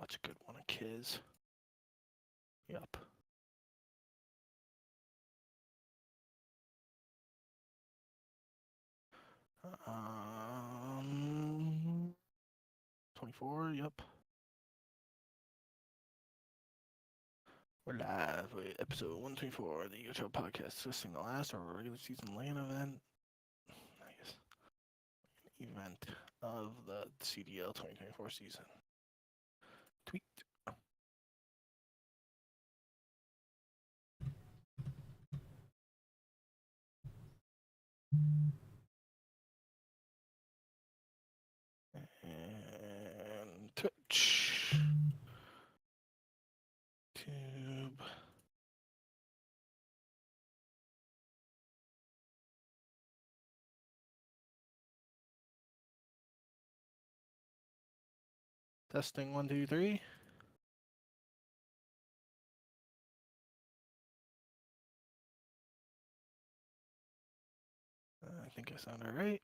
Such a good one, a Kiz. Yep. Um, 24. Yep. We're live with episode 124 of the Ego Chall Podcast, discussing the last of our regular season LAN event. Event of the CDL 2024 season. Tweet. And Twitch. Tube. Testing 1, 2, 3. I think I sounded right.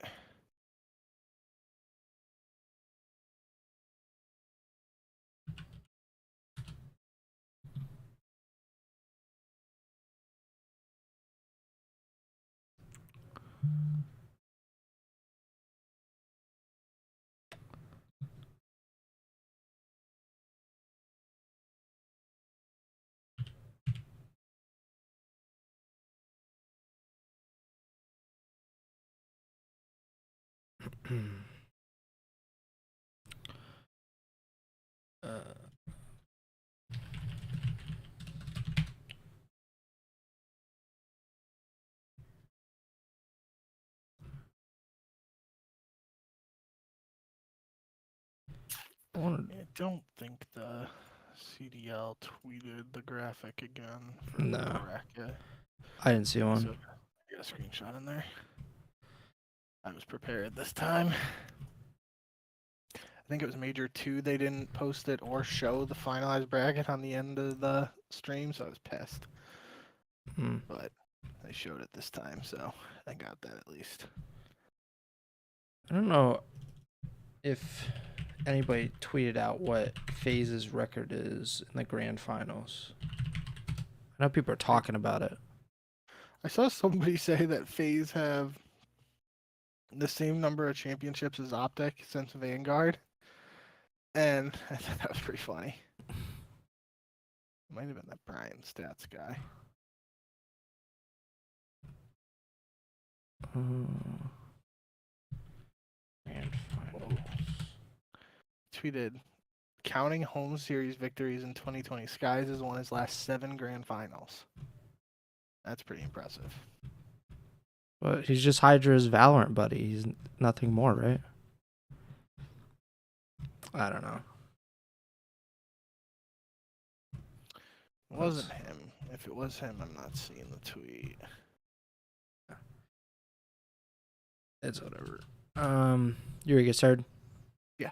I don't think the CDL tweeted the graphic again for the bracket. I didn't see one. So I got a screenshot in there. I was prepared this time. I think it was Major 2. They didn't post it or show the finalized bracket on the end of the stream, so I was pissed. But they showed it this time, so I got that at least. I don't know if anybody tweeted out what FaZe's record is in the grand finals. I know people are talking about it. I saw somebody say that FaZe have the same number of championships as OpTic since Vanguard. And I thought that was pretty funny. Might have been that Brian Stats guy. Grand finals. Tweeted, counting home series victories in 2020, Skies has won his last 7 grand finals. That's pretty impressive. But he's just Hydra's Valorant buddy. He's nothing more, right? I don't know. It wasn't him. If it was him, I'm not seeing the tweet. It's whatever. You ready to get started? Yeah.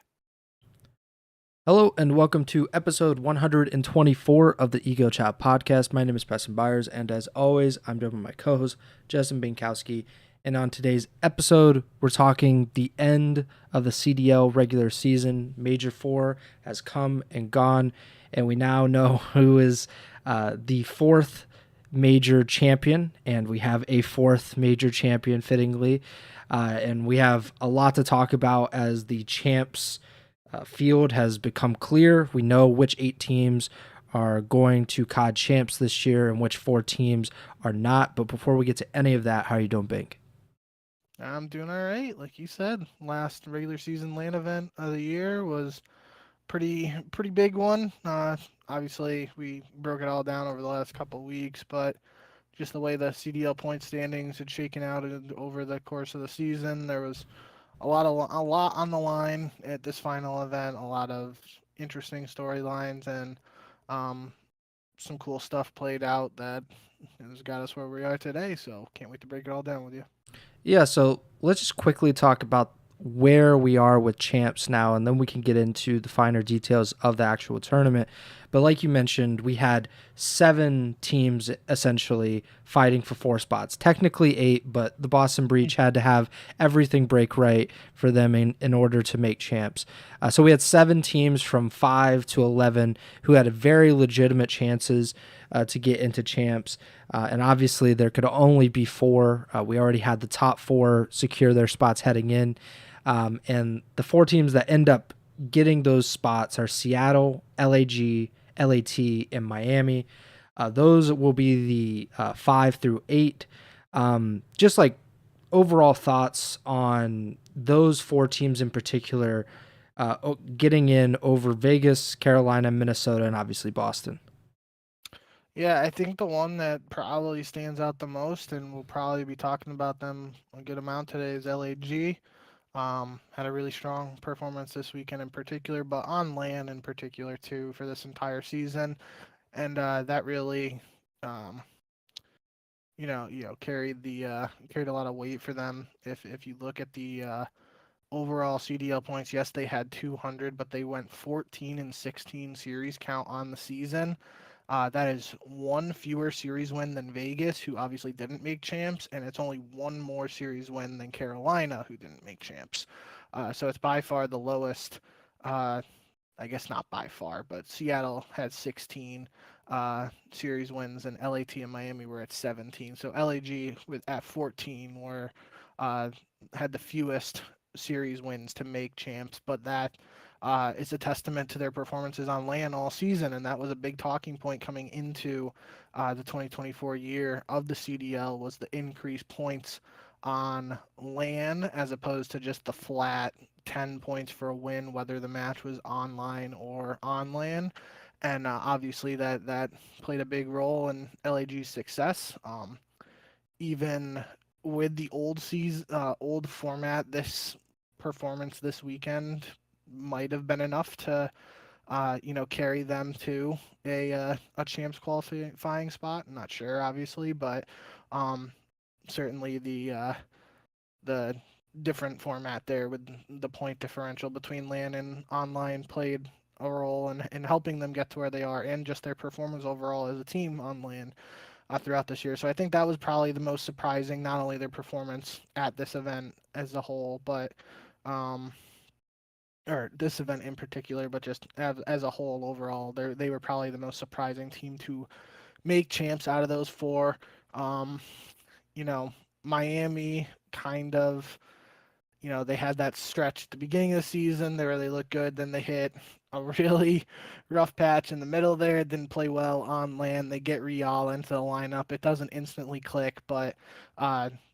Hello and welcome to episode 124 of the Ego Chall Podcast. My name is Preston Byers, and as always, I'm joined by my co-host, Justin Binkowski. And on today's episode, we're talking the end of the CDL regular season. Major 4 has come and gone, and we now know who is the 4th major champion, and we have a 4th major champion, fittingly. And we have a lot to talk about as the champs field has become clear. We know which 8 teams are going to COD champs this year and which 4 teams are not. But before we get to any of that, how are you doing, Bink? I'm doing all right. Like you said, last regular season LAN event of the year was pretty big one. Obviously, we broke it all down over the last couple of weeks, but just the way the CDL point standings had shaken out over the course of the season, there was a lot on the line at this final event. A lot of interesting storylines and some cool stuff played out that has got us where we are today. So can't wait to break it all down with you. Yeah, so let's just quickly talk about where we are with champs now, and then we can get into the finer details of the actual tournament. But like you mentioned, we had 7 teams essentially fighting for 4 spots. Technically 8, but the Boston Breach had to have everything break right for them in order to make champs. So we had 7 teams from 5 to 11 who had very legitimate chances to get into champs. And obviously there could only be 4. We already had the top 4 secure their spots heading in. And the 4 teams that end up getting those spots are Seattle, LAG, LAT, and Miami. Those will be the 5 through 8. Just like overall thoughts on those 4 teams in particular getting in over Vegas, Carolina, Minnesota, and obviously Boston. Yeah, I think the one that probably stands out the most, and we'll probably be talking about them a good amount today, is LAG. Had a really strong performance this weekend in particular, but on LAN in particular too for this entire season, and that really, um, carried a lot of weight for them. If you look at the overall CDL points, yes, they had 200, but they went 14 and 16 series count on the season. That is 1 fewer series win than Vegas, who obviously didn't make champs, and it's only 1 more series win than Carolina, who didn't make champs. So it's by far the lowest. I guess not by far, but Seattle had 16 series wins, and LAT and Miami were at 17. So LAG at 14 had the fewest series wins to make champs, but that is a testament to their performances on LAN all season, and that was a big talking point coming into the 2024 year of the CDL was the increased points on LAN as opposed to just the flat 10 points for a win, whether the match was online or on LAN. And obviously that played a big role in LAG's success. Even with the old format, this performance this weekend might have been enough to carry them to a champs qualifying spot. I'm not sure, obviously, but certainly the different format there with the point differential between LAN and online played a role in helping them get to where they are, and just their performance overall as a team on LAN throughout this year. So I think that was probably the most surprising, not only their performance at this event as a whole, but or this event in particular, but just as a whole overall, they were probably the most surprising team to make champs out of those 4. Miami kind of, they had that stretch at the beginning of the season where they looked good, then they hit a really rough patch in the middle there, didn't play well on LAN. They get Real into the lineup. It doesn't instantly click, but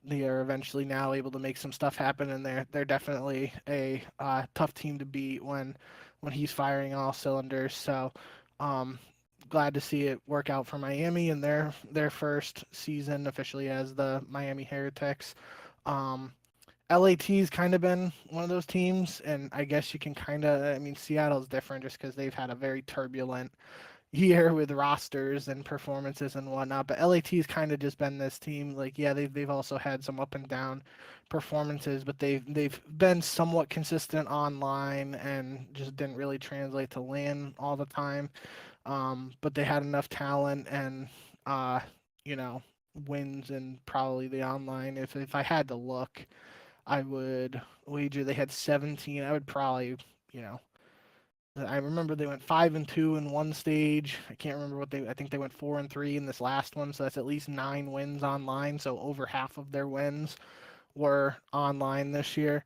they are eventually now able to make some stuff happen, and they're definitely a tough team to beat when he's firing all cylinders. So glad to see it work out for Miami in their first season officially as the Miami Heretics. LAT's kind of been one of those teams, and I guess you can Seattle's different just because they've had a very turbulent year with rosters and performances and whatnot, but LAT's kind of just been this team. Like, yeah, they've also had some up and down performances, but they've been somewhat consistent online and just didn't really translate to LAN all the time. But they had enough talent and wins and probably the online. If I had to look, I would wager they had 17. I would probably, I remember they went 5-2 in one stage. I can't remember I think they went 4-3 in this last one. So that's at least 9 wins online. So over half of their wins were online this year.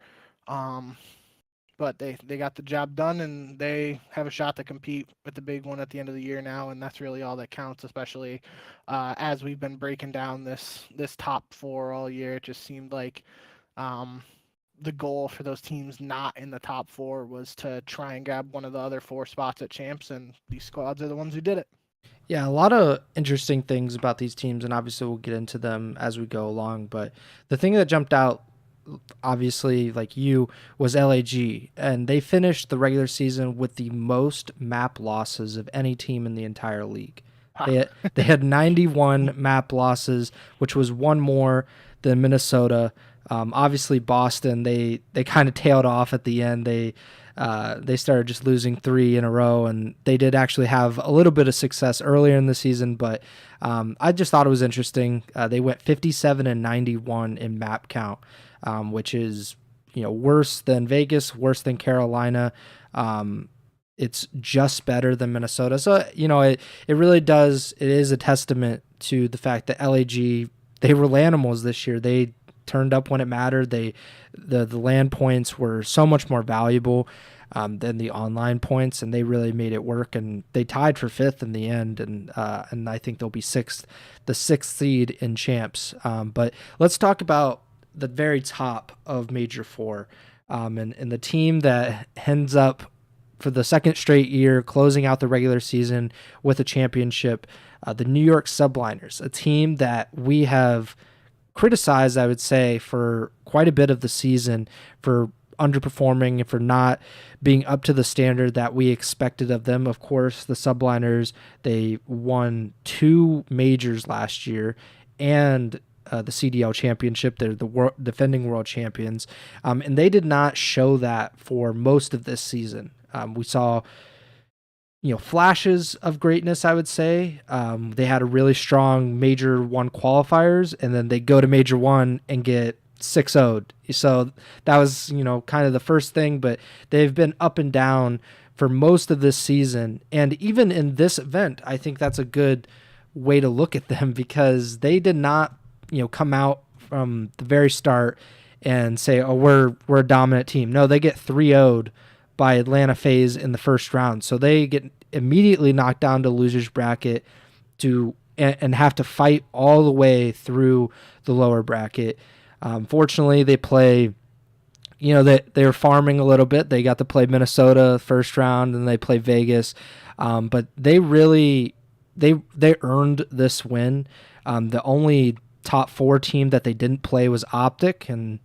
But they got the job done, and they have a shot to compete with the big one at the end of the year now, and that's really all that counts, especially as we've been breaking down this top 4 all year. It just seemed like the goal for those teams not in the top 4 was to try and grab one of the other 4 spots at champs, and these squads are the ones who did it. Yeah, a lot of interesting things about these teams, and obviously we'll get into them as we go along. But the thing that jumped out, obviously, like you, was LAG, and they finished the regular season with the most map losses of any team in the entire league. They had 91 map losses, which was 1 more than Minnesota. Obviously, Boston they kind of tailed off at the end. They started just losing 3 in a row, and they did actually have a little bit of success earlier in the season. But I just thought it was interesting. They went 57-91 in map count, which is worse than Vegas, worse than Carolina. It's just better than Minnesota. So it really does. It is a testament to the fact that LAG, they were Lanimals this year. They turned up when it mattered. The LAN points were so much more valuable than the online points, and they really made it work. And they tied for 5th in the end, and I think they'll be the 6th seed in champs. But let's talk about the very top of Major 4, and the team that ends up for the second straight year closing out the regular season with a championship, the New York Subliners, a team that we have criticized, I would say, for quite a bit of the season for underperforming and for not being up to the standard that we expected of them. Of course, the Subliners, they won 2 majors last year and the CDL Championship. They're the defending world champions, and they did not show that for most of this season. We saw flashes of greatness, I would say. They had a really strong Major 1 qualifiers, and then they go to Major 1 and get 6-0'd. So that was, kind of the first thing, but they've been up and down for most of this season. And even in this event, I think that's a good way to look at them, because they did not, come out from the very start and say, oh, we're a dominant team. No, they get 3-0'd by Atlanta FaZe in the first round. So they get immediately knocked down to losers bracket and have to fight all the way through the lower bracket. Fortunately, they play, they're farming a little bit. They got to play Minnesota first round, and they play Vegas. But they really, they earned this win. The only top 4 team that they didn't play was OpTic, and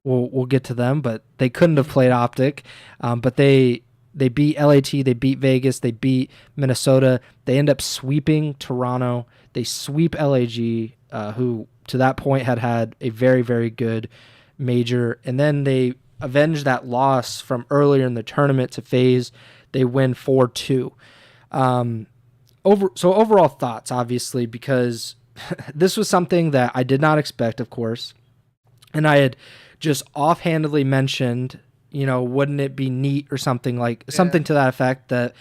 we'll get to them, but they couldn't have played OpTic. But they beat LAT, they beat Vegas, they beat Minnesota. They end up sweeping Toronto. They sweep LAG, who to that point had a very, very good major. And then they avenge that loss from earlier in the tournament to FaZe. They win 4-2. Overall thoughts, obviously, because this was something that I did not expect, of course. And I had just offhandedly mentioned, wouldn't it be neat or something to that effect, that,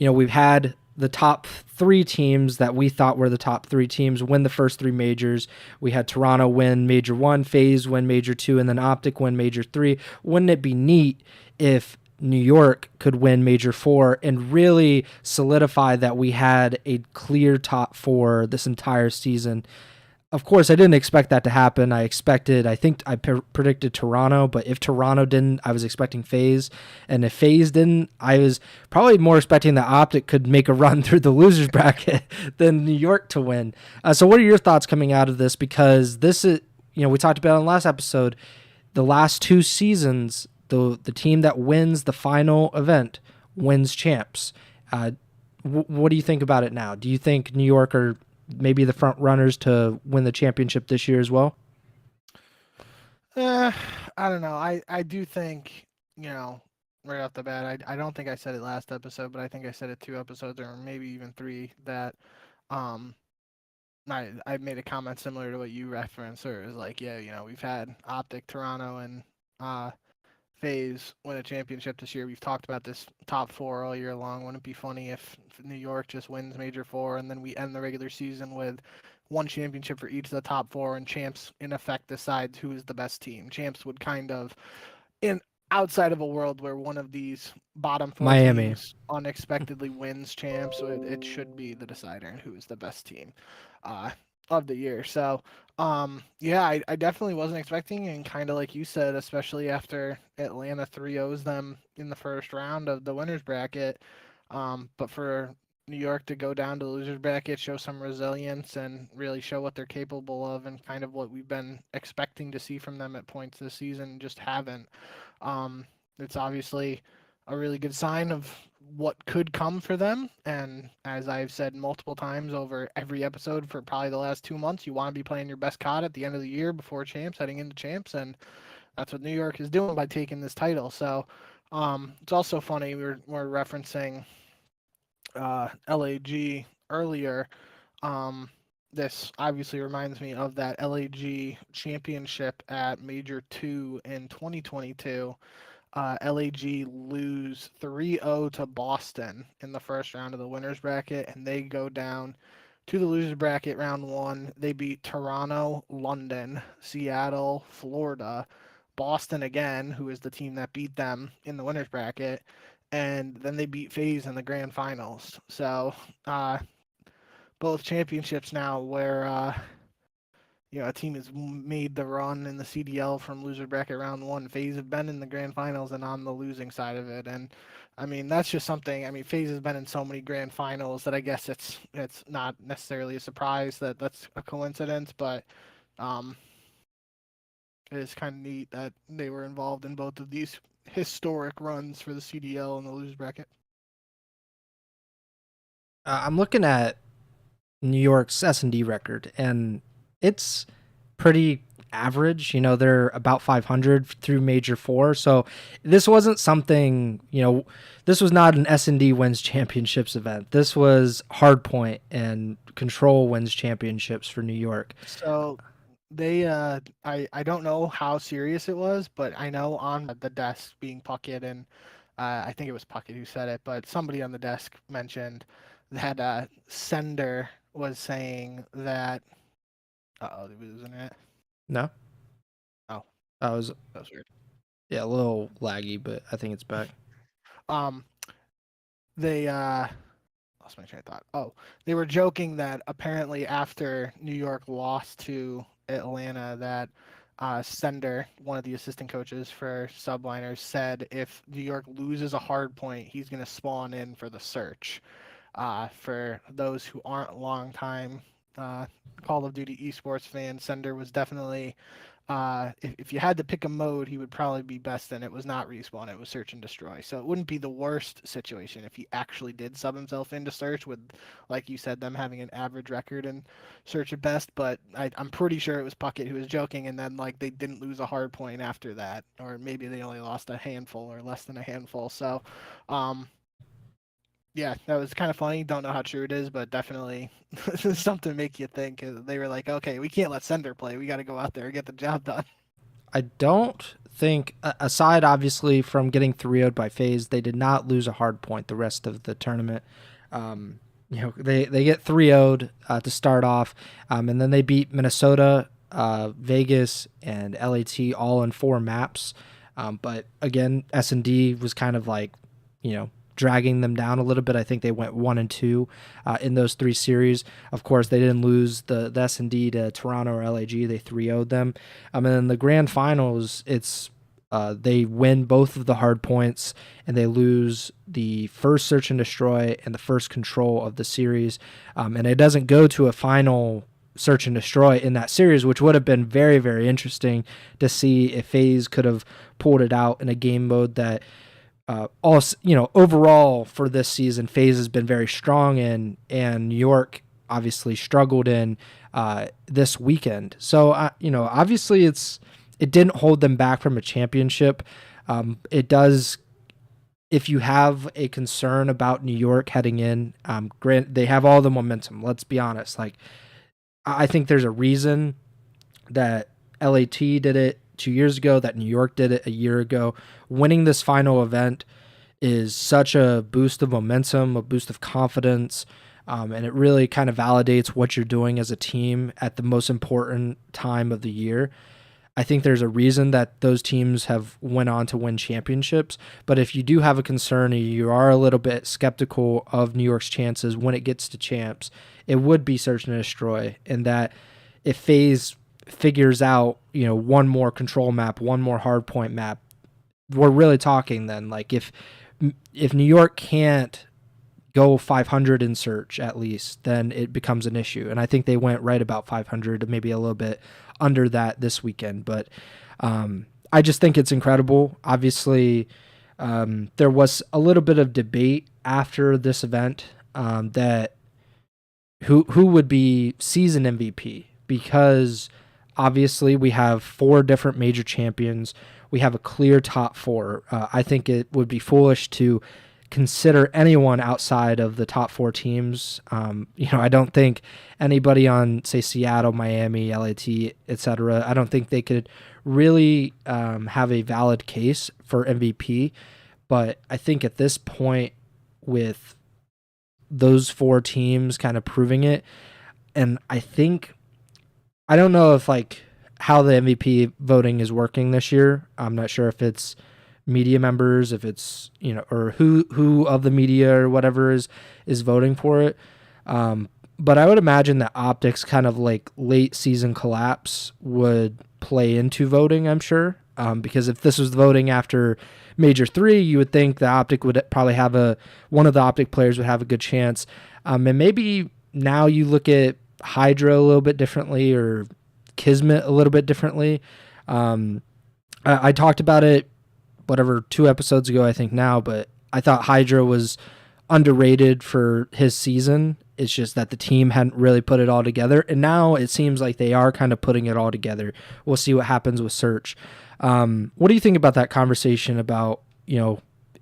we've had the top 3 teams that we thought were the top 3 teams win the first 3 majors. We had Toronto win Major 1, FaZe win Major 2, and then OpTic win Major 3. Wouldn't it be neat if New York could win Major 4 and really solidify that we had a clear top 4 this entire season? Of course, I didn't expect that to happen. I think I predicted Toronto, but if Toronto didn't, I was expecting FaZe. And if FaZe didn't, I was probably more expecting that OpTic could make a run through the losers bracket than New York to win. So what are your thoughts coming out of this? Because this is, we talked about in the last episode, the last 2 seasons, the team that wins the final event wins champs. What do you think about it now? Do you think New York are maybe the front runners to win the championship this year as well? I don't know. I do think, right off the bat, I don't think I said it last episode, but I think I said it 2 episodes or maybe even 3, that I made a comment similar to what you referenced, or it was like, we've had OpTic, Toronto, and FaZe win a championship this year. We've talked about this top 4 all year long. Wouldn't it be funny if New York just wins Major 4 and then we end the regular season with 1 championship for each of the top 4, and champs in effect decides who is the best team? Champs would kind of, outside of a world where one of these bottom 4 Miami teams unexpectedly wins champs, so it should be the decider in who is the best team of the year. So I definitely wasn't expecting, and kind of like you said, especially after Atlanta 3-0s them in the first round of the winners bracket, but for New York to go down to the losers bracket, show some resilience, and really show what they're capable of, and kind of what we've been expecting to see from them at points this season, just haven't. It's obviously a really good sign of what could come for them. And as I've said multiple times over every episode for probably the last 2 months, you want to be playing your best COD at the end of the year before champs, heading into champs, and that's what New York is doing by taking this title. So it's also funny we're referencing LAG earlier. Um, this obviously reminds me of that LAG championship at Major 2 in 2022. LAG lose 3-0 to Boston in the first round of the winners bracket, and they go down to the losers bracket round one. They beat Toronto, London, Seattle, Florida, Boston again, who is the team that beat them in the winners bracket, and then they beat FaZe in the grand finals. So both championships now where a team has made the run in the CDL from loser bracket round one. FaZe have been in the grand finals and on the losing side of it, and I mean that's just something. I mean FaZe has been in so many grand finals that I guess it's not necessarily a surprise that that's a coincidence, but um, it is kind of neat that they were involved in both of these historic runs for the CDL and the loser bracket. I'm looking at New York's S&D record, and it's pretty average. They're about 500 through Major 4. So this wasn't something, this was not an S&D wins championships event. This was Hardpoint and Control wins championships for New York. So they I don't know how serious it was, but I know on the desk being Puckett, and I think it was Puckett who said it, but somebody on the desk mentioned that Sender was saying that did we lose internet? No. Oh. That was weird. Yeah, a little laggy, but I think it's back. They lost my train of thought. Oh, they were joking that apparently after New York lost to Atlanta, that Sender, one of the assistant coaches for Subliners, said if New York loses a hard point, he's going to spawn in for the search. For those who aren't long-time Call of Duty esports fans, Sender was definitely, if you had to pick a mode, he would probably be best in. It was not respawn, it was search and destroy. So it wouldn't be the worst situation if he actually did sub himself into search with, like you said, them having an average record in search at best. But I'm pretty sure it was Puckett who was joking, and then like they didn't lose a hard point after that, or maybe they only lost a handful or less than a handful. So yeah, that was kind of funny. Don't know how true it is, but definitely something to make you think. They were like, okay, we can't let Sender play. We got to go out there and get the job done. I don't think, aside obviously from getting 3-0'd by FaZe, they did not lose a hard point the rest of the tournament. They get 3-0'd to start off, and then they beat Minnesota, Vegas, and LAT all in 4 maps. But again, S&D was kind of like, dragging them down a little bit. I think they went 1-2 in those 3 series. Of course, they didn't lose the S&D to Toronto or LAG. They 3-0'd them. And then the grand finals, it's they win both of the hard points, and they lose the first search and destroy and the first control of the series. And it doesn't go to a final search and destroy in that series, which would have been very, very interesting to see if FaZe could have pulled it out in a game mode that overall for this season, FaZe has been very strong in, and New York obviously struggled in this weekend. So, obviously it didn't hold them back from a championship. It does, if you have a concern about New York heading in, they have all the momentum. Let's be honest. Like, I think there's a reason that LAT did it 2 years ago, that New York did it a year ago. Winning this final event is such a boost of momentum, a boost of confidence, and it really kind of validates what you're doing as a team at the most important time of the year. I think there's a reason that those teams have went on to win championships, but if you do have a concern, or you are a little bit skeptical of New York's chances when it gets to champs, it would be search and destroy, and that if FaZe figures out, one more control map, one more hardpoint map, we're really talking then. Like if New York can't go 500 in search at least, then it becomes an issue. And I think they went right about 500, maybe a little bit under that this weekend. But I just think it's incredible. Obviously, There was a little bit of debate after this event that who would be season MVP, because obviously we have 4 different major champions. We have a clear top 4. I think it would be foolish to consider anyone outside of the top 4 teams. I don't think anybody on, say, Seattle, Miami, LAT, etc. I don't think they could really have a valid case for MVP. But I think at this point, with those 4 teams kind of proving it, and I don't know if like how the MVP voting is working this year. I'm not sure if it's media members, if it's or who of the media or whatever is voting for it. But I would imagine that optics kind of like late season collapse would play into voting. I'm sure because if this was voting after Major 3, you would think the optic would probably have one of the optic players would have a good chance. And maybe now you look at Hydra a little bit differently, or Kismet a little bit differently. I talked about it, 2 episodes ago, I think now, but I thought Hydra was underrated for his season. It's just that the team hadn't really put it all together, and now it seems like they are kind of putting it all together. We'll see what happens with Search. What do you think about that conversation about,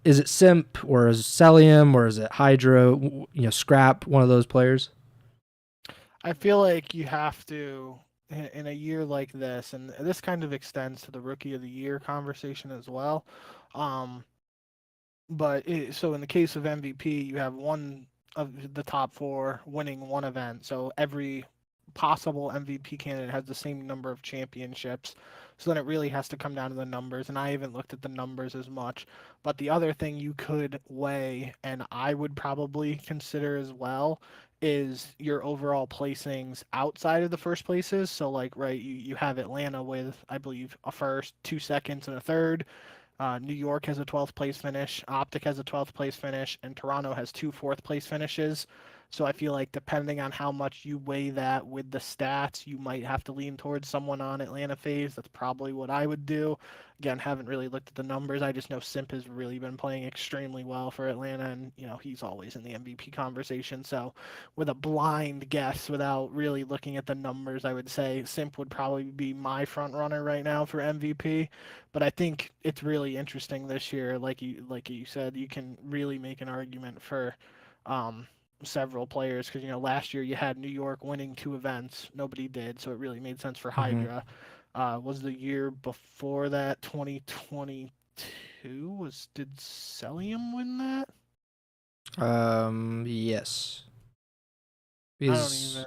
is it Simp or is it Celium or is it Hydra, Scrap, one of those players? I feel like you have to, in a year like this, and this kind of extends to the Rookie of the Year conversation as well. So in the case of MVP, you have one of the top 4 winning one event. So every possible MVP candidate has the same number of championships. So then it really has to come down to the numbers. And I haven't looked at the numbers as much. But the other thing you could weigh, and I would probably consider as well, is your overall placings outside of the first places. So like, right, you have Atlanta with, I believe, a first, 2 seconds, and a third. New York has a 12th place finish, OpTic has a 12th place finish, and Toronto has 2 4th place finishes. So I feel like depending on how much you weigh that with the stats, you might have to lean towards someone on Atlanta FaZe. That's probably what I would do. Again, haven't really looked at the numbers. I just know Simp has really been playing extremely well for Atlanta, and he's always in the MVP conversation. So with a blind guess, without really looking at the numbers, I would say Simp would probably be my front runner right now for MVP. But I think it's really interesting this year. Like you said, you can really make an argument for several players, because last year you had New York winning 2 events, nobody did, so it really made sense for Mm-hmm. Hydra. Was the year before that 2022? Did Celium win that? Yes. I don't Because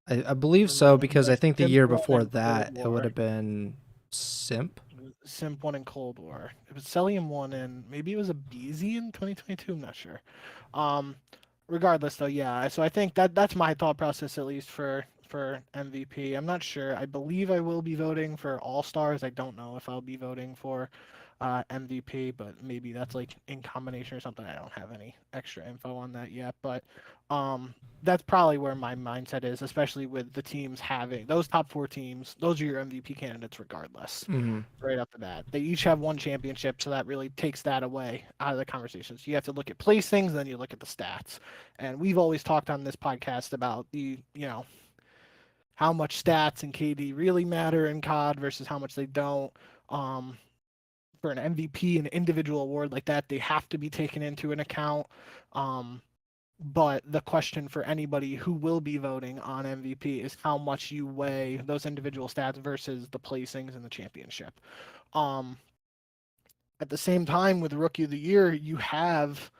even I believe so, because I think the Simp year won before in Cold that it would War. have been Simp. Simp won in Cold War. It was Celium won in, maybe it was a BZ in 2022. I'm not sure. Um, Regardless, though, yeah. So I think that's my thought process, at least for MVP. I'm not sure. I believe I will be voting for All Stars. I don't know if I'll be voting for MVP, but maybe that's like in combination or something. I don't have any extra info on that yet, but that's probably where my mindset is, especially with the teams having those top 4 teams. Those are your MVP candidates, regardless. Mm-hmm. Right off the bat, they each have 1 championship, so that really takes that away out of the conversation. So you have to look at placings, then you look at the stats. And we've always talked on this podcast about how much stats and KD really matter in COD versus how much they don't. For an MVP, an individual award like that, they have to be taken into an account. But the question for anybody who will be voting on MVP is how much you weigh those individual stats versus the placings in the championship. At the same time, with Rookie of the Year, you have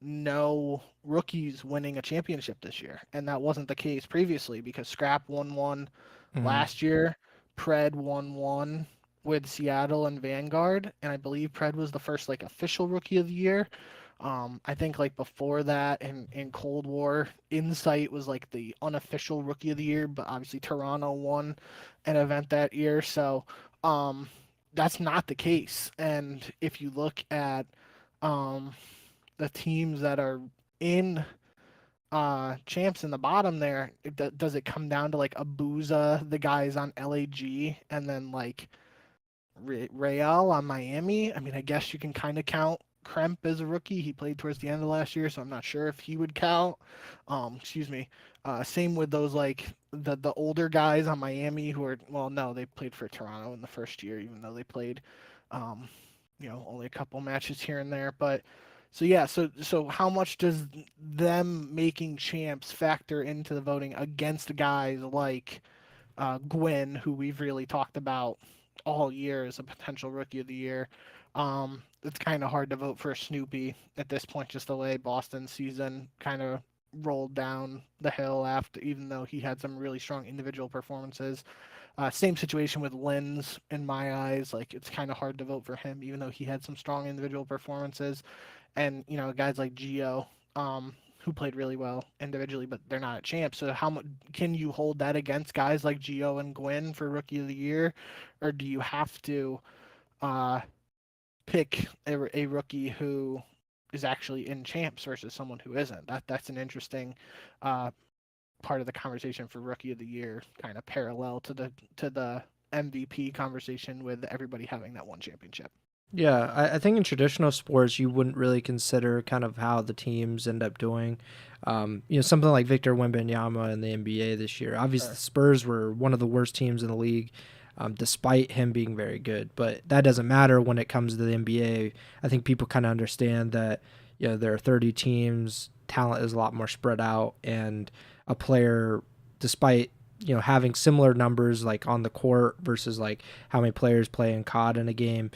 no rookies winning a championship this year, and that wasn't the case previously, because Scrap won one Mm-hmm. last year, Pred won one with Seattle and Vanguard, and I believe Pred was the first like official Rookie of the Year. I think like before that in Cold War, Insight was like the unofficial Rookie of the Year, but obviously Toronto won an event that year, so that's not the case. And if you look at um, the teams that are in champs in the bottom there, does it come down to like Abuza, the guys on LAG, and then like Real on Miami? I mean, I guess you can kind of count Kremp as a rookie. He played towards the end of last year, so I'm not sure if he would count. Excuse me. Same with those like the older guys on Miami who are no, they played for Toronto in the first year, even though they played, only a couple matches here and there. But so yeah, so how much does them making champs factor into the voting against guys like Gwyn, who we've really talked about all year as a potential rookie of the year? It's kind of hard to vote for Snoopy at this point, just the way Boston's season kind of rolled down the hill after, even though he had some really strong individual performances. Same situation with Lins in my eyes. Like, it's kind of hard to vote for him, even though he had some strong individual performances. And, guys like Gio, who played really well individually, but they're not a champ. So how much can you hold that against guys like Gio and Gwyn for rookie of the year? Or do you have to pick a rookie who is actually in champs versus someone who isn't? That's an interesting part of the conversation for rookie of the year, kind of parallel to the MVP conversation with everybody having that one championship. Yeah, I think in traditional sports, you wouldn't really consider kind of how the teams end up doing. Something like Victor Wembanyama in the NBA this year. Obviously, the Spurs were one of the worst teams in the league, despite him being very good. But that doesn't matter when it comes to the NBA. I think people kind of understand that there are 30 teams, talent is a lot more spread out, and a player, despite having similar numbers like on the court versus like how many players play in COD in a game.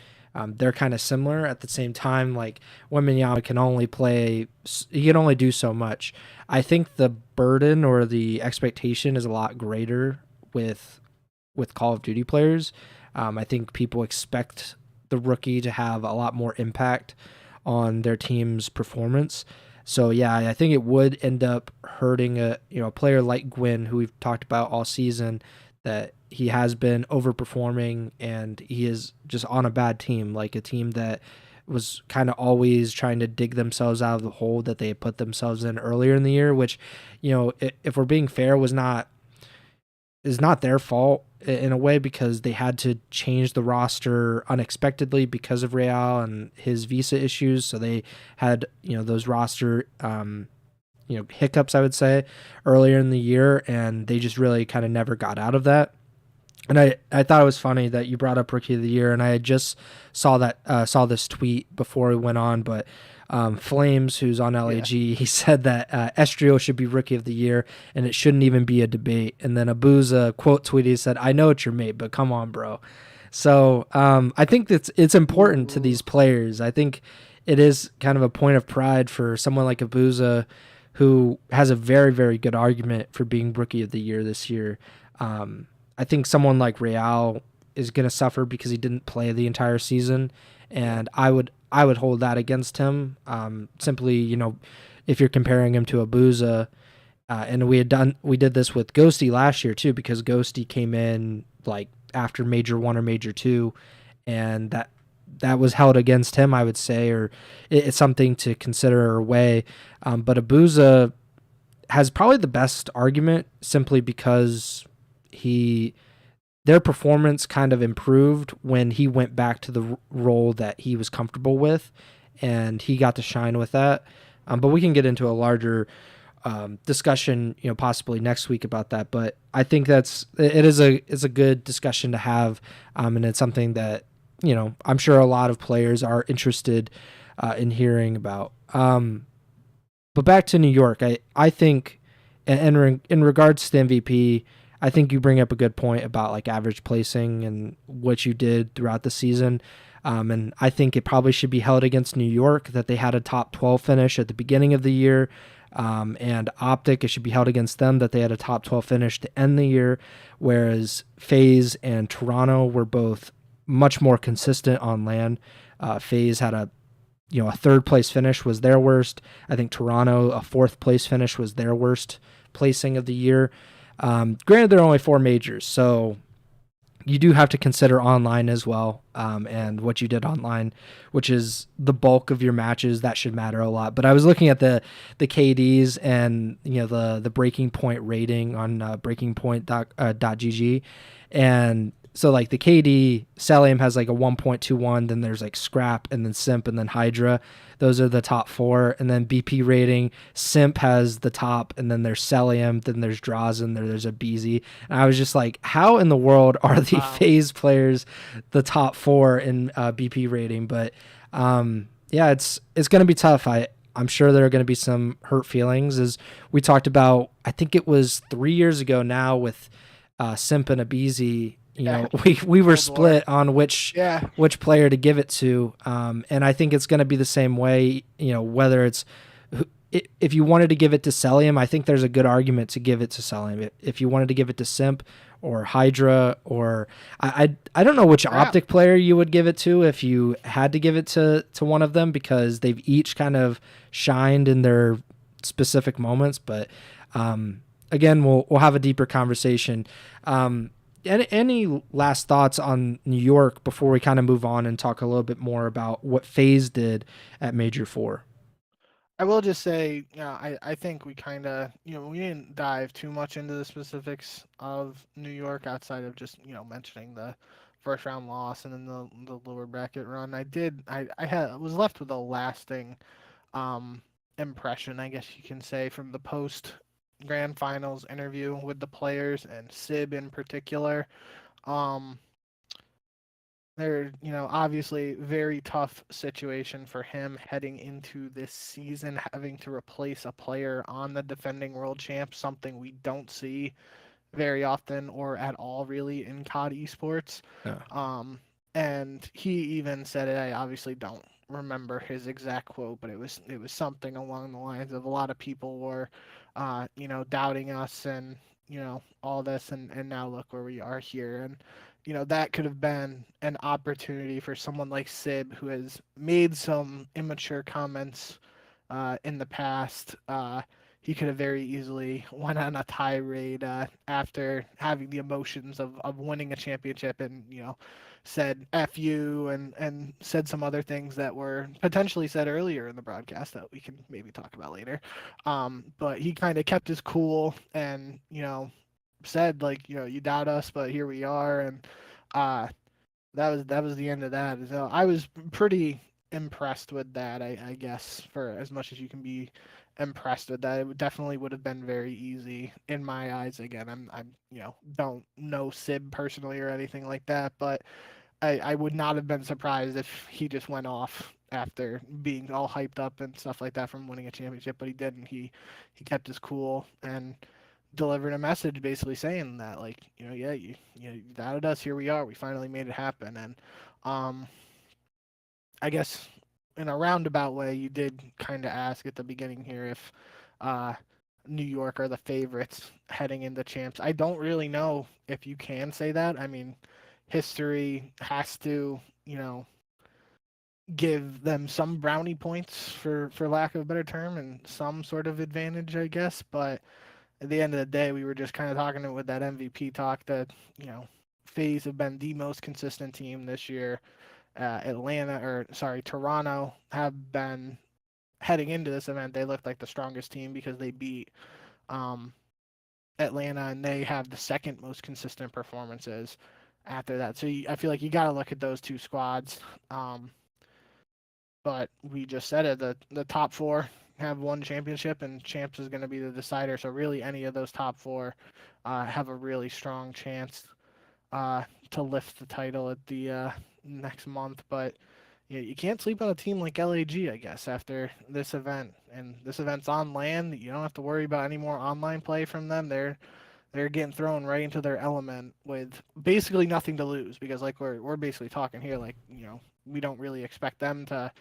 They're kind of similar. At the same time, like Wembanyama can only do so much. I think the burden or the expectation is a lot greater with Call of Duty players. I think people expect the rookie to have a lot more impact on their team's performance. So yeah, I think it would end up hurting a player like Gwyn, who we've talked about all season, that he has been overperforming and he is just on a bad team, like a team that was kind of always trying to dig themselves out of the hole that they had put themselves in earlier in the year, which, if we're being fair, is not their fault in a way, because they had to change the roster unexpectedly because of Real and his visa issues. So they had, those roster, hiccups, I would say, earlier in the year, and they just really kind of never got out of that. And I thought it was funny that you brought up Rookie of the Year, and I had just saw this tweet before we went on, but Flames, who's on LAG, he said that Estrio should be Rookie of the Year, and it shouldn't even be a debate. And then Abuza quote tweeted, said, "I know it's your mate, but come on, bro." So I think it's important to these players. I think it is kind of a point of pride for someone like Abuza, who has a very, very good argument for being Rookie of the Year this year. I think someone like Real is going to suffer because he didn't play the entire season, and I would hold that against him. Simply, if you're comparing him to Abuza, and we did this with Ghosty last year too, because Ghosty came in like after Major 1 or Major 2, and that was held against him, I would say, or it's something to consider or weigh. But Abuza has probably the best argument, simply because their performance kind of improved when he went back to the role that he was comfortable with, and he got to shine with that. But we can get into a larger discussion, possibly next week about that. But I think it's a good discussion to have, and it's something that I'm sure a lot of players are interested in hearing about. But back to New York, I think, and in regards to the MVP, I think you bring up a good point about like average placing and what you did throughout the season. And I think it probably should be held against New York, that they had a top 12 finish at the beginning of the year. And OpTic, it should be held against them, that they had a top 12 finish to end the year, whereas FaZe and Toronto were both much more consistent on LAN. FaZe had a third place finish was their worst. I think Toronto, a fourth place finish was their worst placing of the year. Granted, there are only 4 majors, so you do have to consider online as well, and what you did online, which is the bulk of your matches. That should matter a lot. But I was looking at the KDs and the breaking point rating on breakingpoint.gg, and so like the KD Celium has like a 1.21, then there's like Scrap and then Simp and then Hydra. Those are the top 4. And then BP rating, Simp has the top, and then there's Celium, then there's Drazen, there's a BZ. And I was just like, how in the world are the FaZe players the top 4 in BP rating? But yeah, it's going to be tough. I'm sure there are going to be some hurt feelings, as we talked about. I think it was 3 years ago now with Simp and Abizi. You know, we were split on which player to give it to, and I think it's going to be the same way. You know, whether it's if you wanted to give it to Celium, I think there's a good argument to give it to Celium. If you wanted to give it to Simp or Hydra, or I don't know which OpTic player you would give it to if you had to give it to one of them, because they've each kind of shined in their specific moments. But again, we'll have a deeper conversation. Any last thoughts on New York before we kind of move on and talk a little bit more about what FaZe did at Major 4? I will just say, I think we kind of, we didn't dive too much into the specifics of New York outside of just, mentioning the first round loss and then the lower bracket run. I was left with a lasting impression, I guess you can say, from the post grand finals interview with the players and Sib in particular. They're, obviously very tough situation for him heading into this season, having to replace a player on the defending world champ, something we don't see very often or at all really in COD esports. Yeah. And he even said it. I obviously don't remember his exact quote, but it was something along the lines of a lot of people were, doubting us and all this, and now look where we are here. And that could have been an opportunity for someone like Sib, who has made some immature comments in the past. He could have very easily went on a tirade after having the emotions of winning a championship, and said "F you" and said some other things that were potentially said earlier in the broadcast that we can maybe talk about later. But he kind of kept his cool and said, like, you doubt us, but here we are. And that was the end of that. So I was pretty impressed with that, I guess, for as much as you can be impressed with that. It definitely would have been very easy in my eyes. Again, I'm don't know Sib personally or anything like that, but I would not have been surprised if he just went off after being all hyped up and stuff like that from winning a championship, but he didn't. He kept his cool and delivered a message basically saying that, like, you doubted us, here we are, we finally made it happen. And I guess in a roundabout way, you did kind of ask at the beginning here if New York are the favorites heading into champs. I don't really know if you can say that. I mean, history has to, give them some brownie points, for lack of a better term, and some sort of advantage, I guess. But at the end of the day, we were just kind of talking with that MVP talk that, FaZe have been the most consistent team this year. Toronto have been, heading into this event, they looked like the strongest team because they beat Atlanta, and they have the second most consistent performances after that. So I feel like you got to look at those two squads. But we just said it, the top 4 have one championship, and champs is going to be the decider. So really, any of those top 4 have a really strong chance to lift the title at the next month. But you can't sleep on a team like LAG, I guess, after this event. And this event's on LAN. You don't have to worry about any more online play from them. They're getting thrown right into their element with basically nothing to lose, because like we're basically talking here, like, we don't really expect them to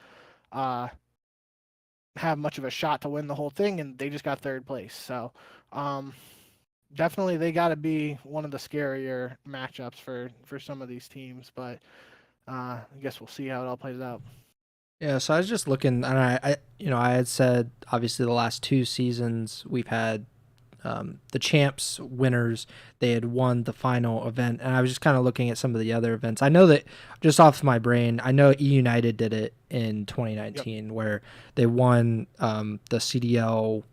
have much of a shot to win the whole thing, and they just got third place. So definitely they got to be one of the scarier matchups for some of these teams. But I guess we'll see how it all plays out. Yeah, so I was just looking, and I had said obviously the last 2 seasons we've had the champs winners, they had won the final event, and I was just kind of looking at some of the other events. I know that just off my brain, I know E United did it in 2019, where they won the CDL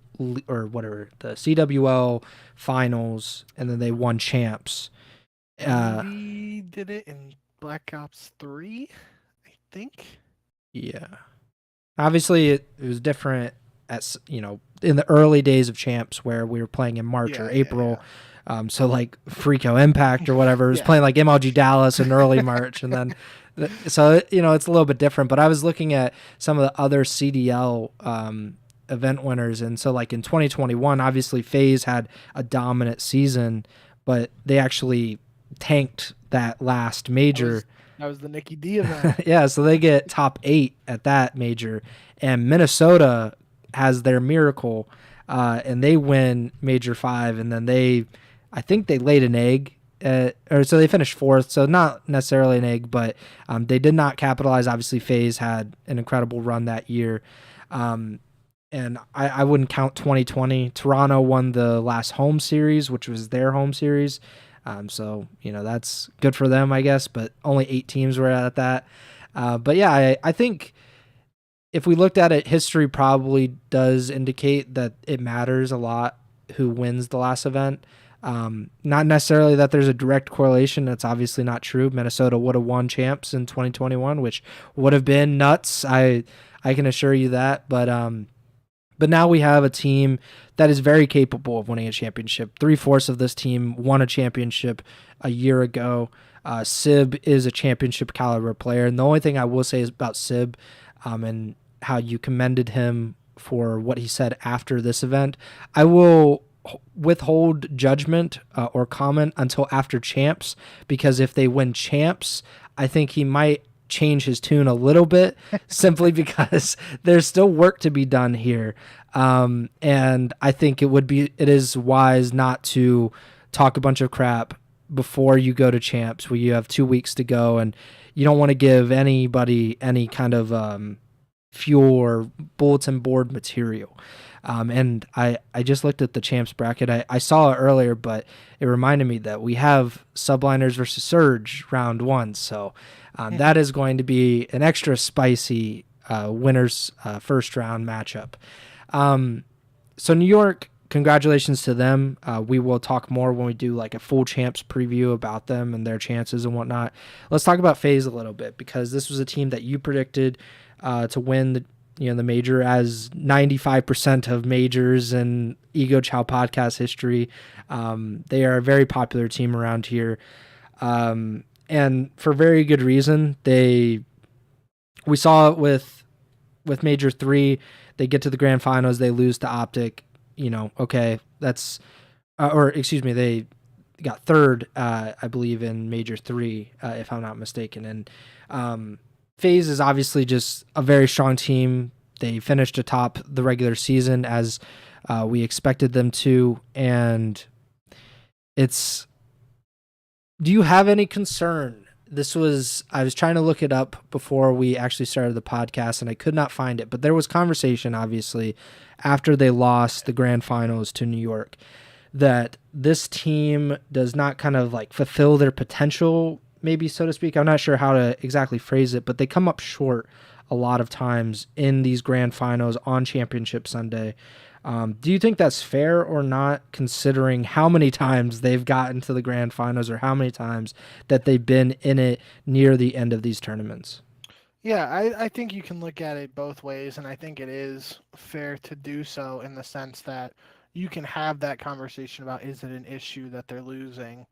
or whatever, the CWL finals, and then they won champs Uh, Envy did it in Black Ops 3, I think. yeah. Obviously, it was different in the early days of champs where we were playing in March or Yeah, yeah, April. yeah. So like Freako Impact or whatever, it was Yeah. playing like MLG Dallas in early March, and then so it's a little bit different. But I was looking at some of the other CDL event winners, and so like in 2021, obviously FaZe had a dominant season, but they actually tanked that last That major. was that was the Nikki D event. Yeah, so they get top 8 at that major, and Minnesota has their miracle, and they win major 5, and then I think they laid an egg. Or so they finished 4th, so not necessarily an egg, but they did not capitalize. Obviously, FaZe had an incredible run that year, and I wouldn't count 2020. Toronto won the last home series, which was their home series. So that's good for them, I guess. But only 8 teams were at that. But yeah, I think if we looked at it, history probably does indicate that it matters a lot who wins the last event. Not necessarily that there's a direct correlation. That's obviously not true. Minnesota would have won champs in 2021, which would have been nuts. I can assure you that. But now we have a team that is very capable of winning a championship. 3/4 of this team won a championship a year ago. Sib is a championship caliber player. And the only thing I will say is about Sib and how you commended him for what he said after this event. I will withhold judgment or comment until after champs, because if they win champs, I think he might change his tune a little bit simply because there's still work to be done here. And I think it is wise not to talk a bunch of crap before you go to champs where you have 2 weeks to go, and you don't want to give anybody any kind of fuel or bulletin board material. And I just looked at the champs bracket. I saw it earlier, but it reminded me that we have Subliners versus Surge round 1. So that is going to be an extra spicy winners first round matchup. So New York, congratulations to them. We will talk more when we do like a full champs preview about them and their chances and whatnot. Let's talk about FaZe a little bit, because this was a team that you predicted to win the major, as 95% of majors in Ego Chall Podcast history. They are a very popular team around here, and for very good reason. We saw it with Major 3. They get to the grand finals, they lose to OpTic. Okay, that's or excuse me, they got 3rd, I believe, in Major 3, if I'm not mistaken. And FaZe is obviously just a very strong team. They finished atop the regular season as we expected them to, and do you have any concern? I was trying to look it up before we actually started the podcast, and I could not find it, but there was conversation, obviously, after they lost the grand finals to New York, that this team does not kind of like fulfill their potential, maybe, so to speak. I'm not sure how to exactly phrase it, but they come up short a lot of times in these grand finals on Championship Sunday. Do you think that's fair or not, considering how many times they've gotten to the grand finals or how many times that they've been in it near the end of these tournaments? Yeah, I think you can look at it both ways, and I think it is fair to do so in the sense that you can have that conversation about, is it an issue that they're losing,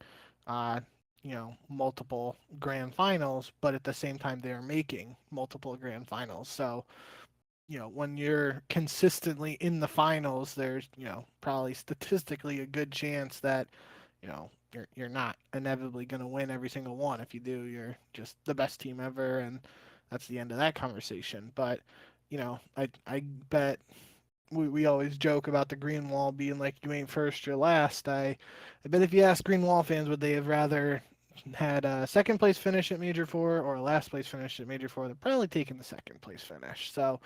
multiple grand finals, but at the same time they're making multiple grand finals. So, when you're consistently in the finals, there's, probably statistically a good chance that, you're not inevitably going to win every single one. If you do, you're just the best team ever, and that's the end of that conversation. But, I bet we always joke about the green wall being like, you ain't first, you're last. I bet if you ask green wall fans, would they have rather had a second place finish at Major 4 or a last place finish at Major 4, they're probably taking the second place finish. So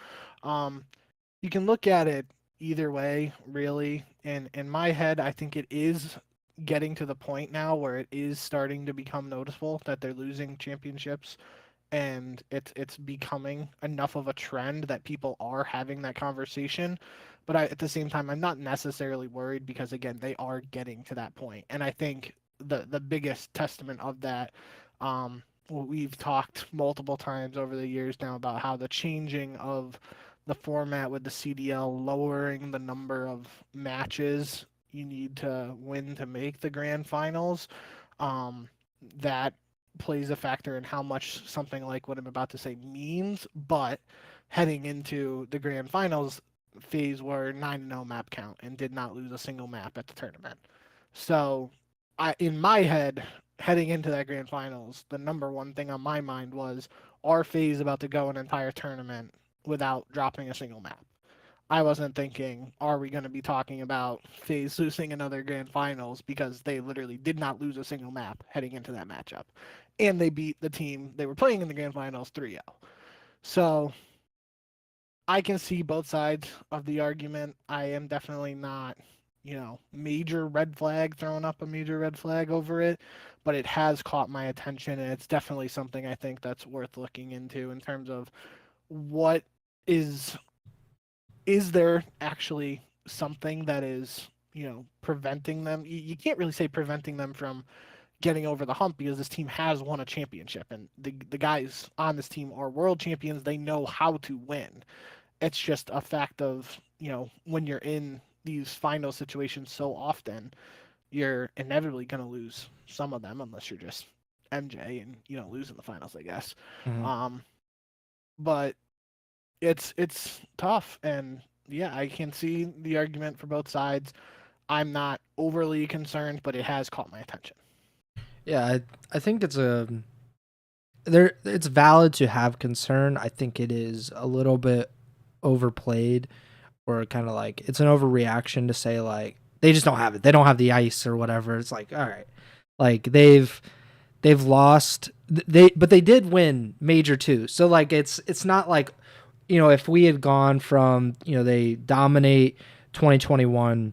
you can look at it either way, really. And in my head, I think it is getting to the point now where it is starting to become noticeable that they're losing championships, and it's becoming enough of a trend that people are having that conversation. But at the same time, I'm not necessarily worried, because again, they are getting to that point. And I think the biggest testament of that. We've talked multiple times over the years now about how the changing of the format with the CDL lowering the number of matches you need to win to make the grand finals. Um, that plays a factor in how much something like what I'm about to say means. But heading into the grand finals, FaZe were 9-0 map count and did not lose a single map at the tournament. So, in my head, heading into that grand finals, the number one thing on my mind was, are FaZe about to go an entire tournament without dropping a single map? I wasn't thinking, are we going to be talking about FaZe losing another grand finals, because they literally did not lose a single map heading into that matchup. And they beat the team they were playing in the grand finals 3-0. So I can see both sides of the argument. I am definitely not, major red flag, throwing up a major red flag over it, but it has caught my attention, and it's definitely something I think that's worth looking into in terms of what is there actually something that is, preventing them. You can't really say preventing them from getting over the hump, because this team has won a championship, and the guys on this team are world champions. They know how to win. It's just a fact of, when you're in these final situations so often, you're inevitably going to lose some of them, unless you're just MJ and lose in the finals, I guess. Mm-hmm. But it's tough, and yeah, I can see the argument for both sides. I'm not overly concerned, but it has caught my attention. Yeah, I think it's valid to have concern. I think it is a little bit overplayed, or kind of like it's an overreaction to say like they just don't have it. They don't have the ice or whatever. It's like, all right, like they've lost, but they did win major too. So like it's not like, if we had gone from, they dominate 2021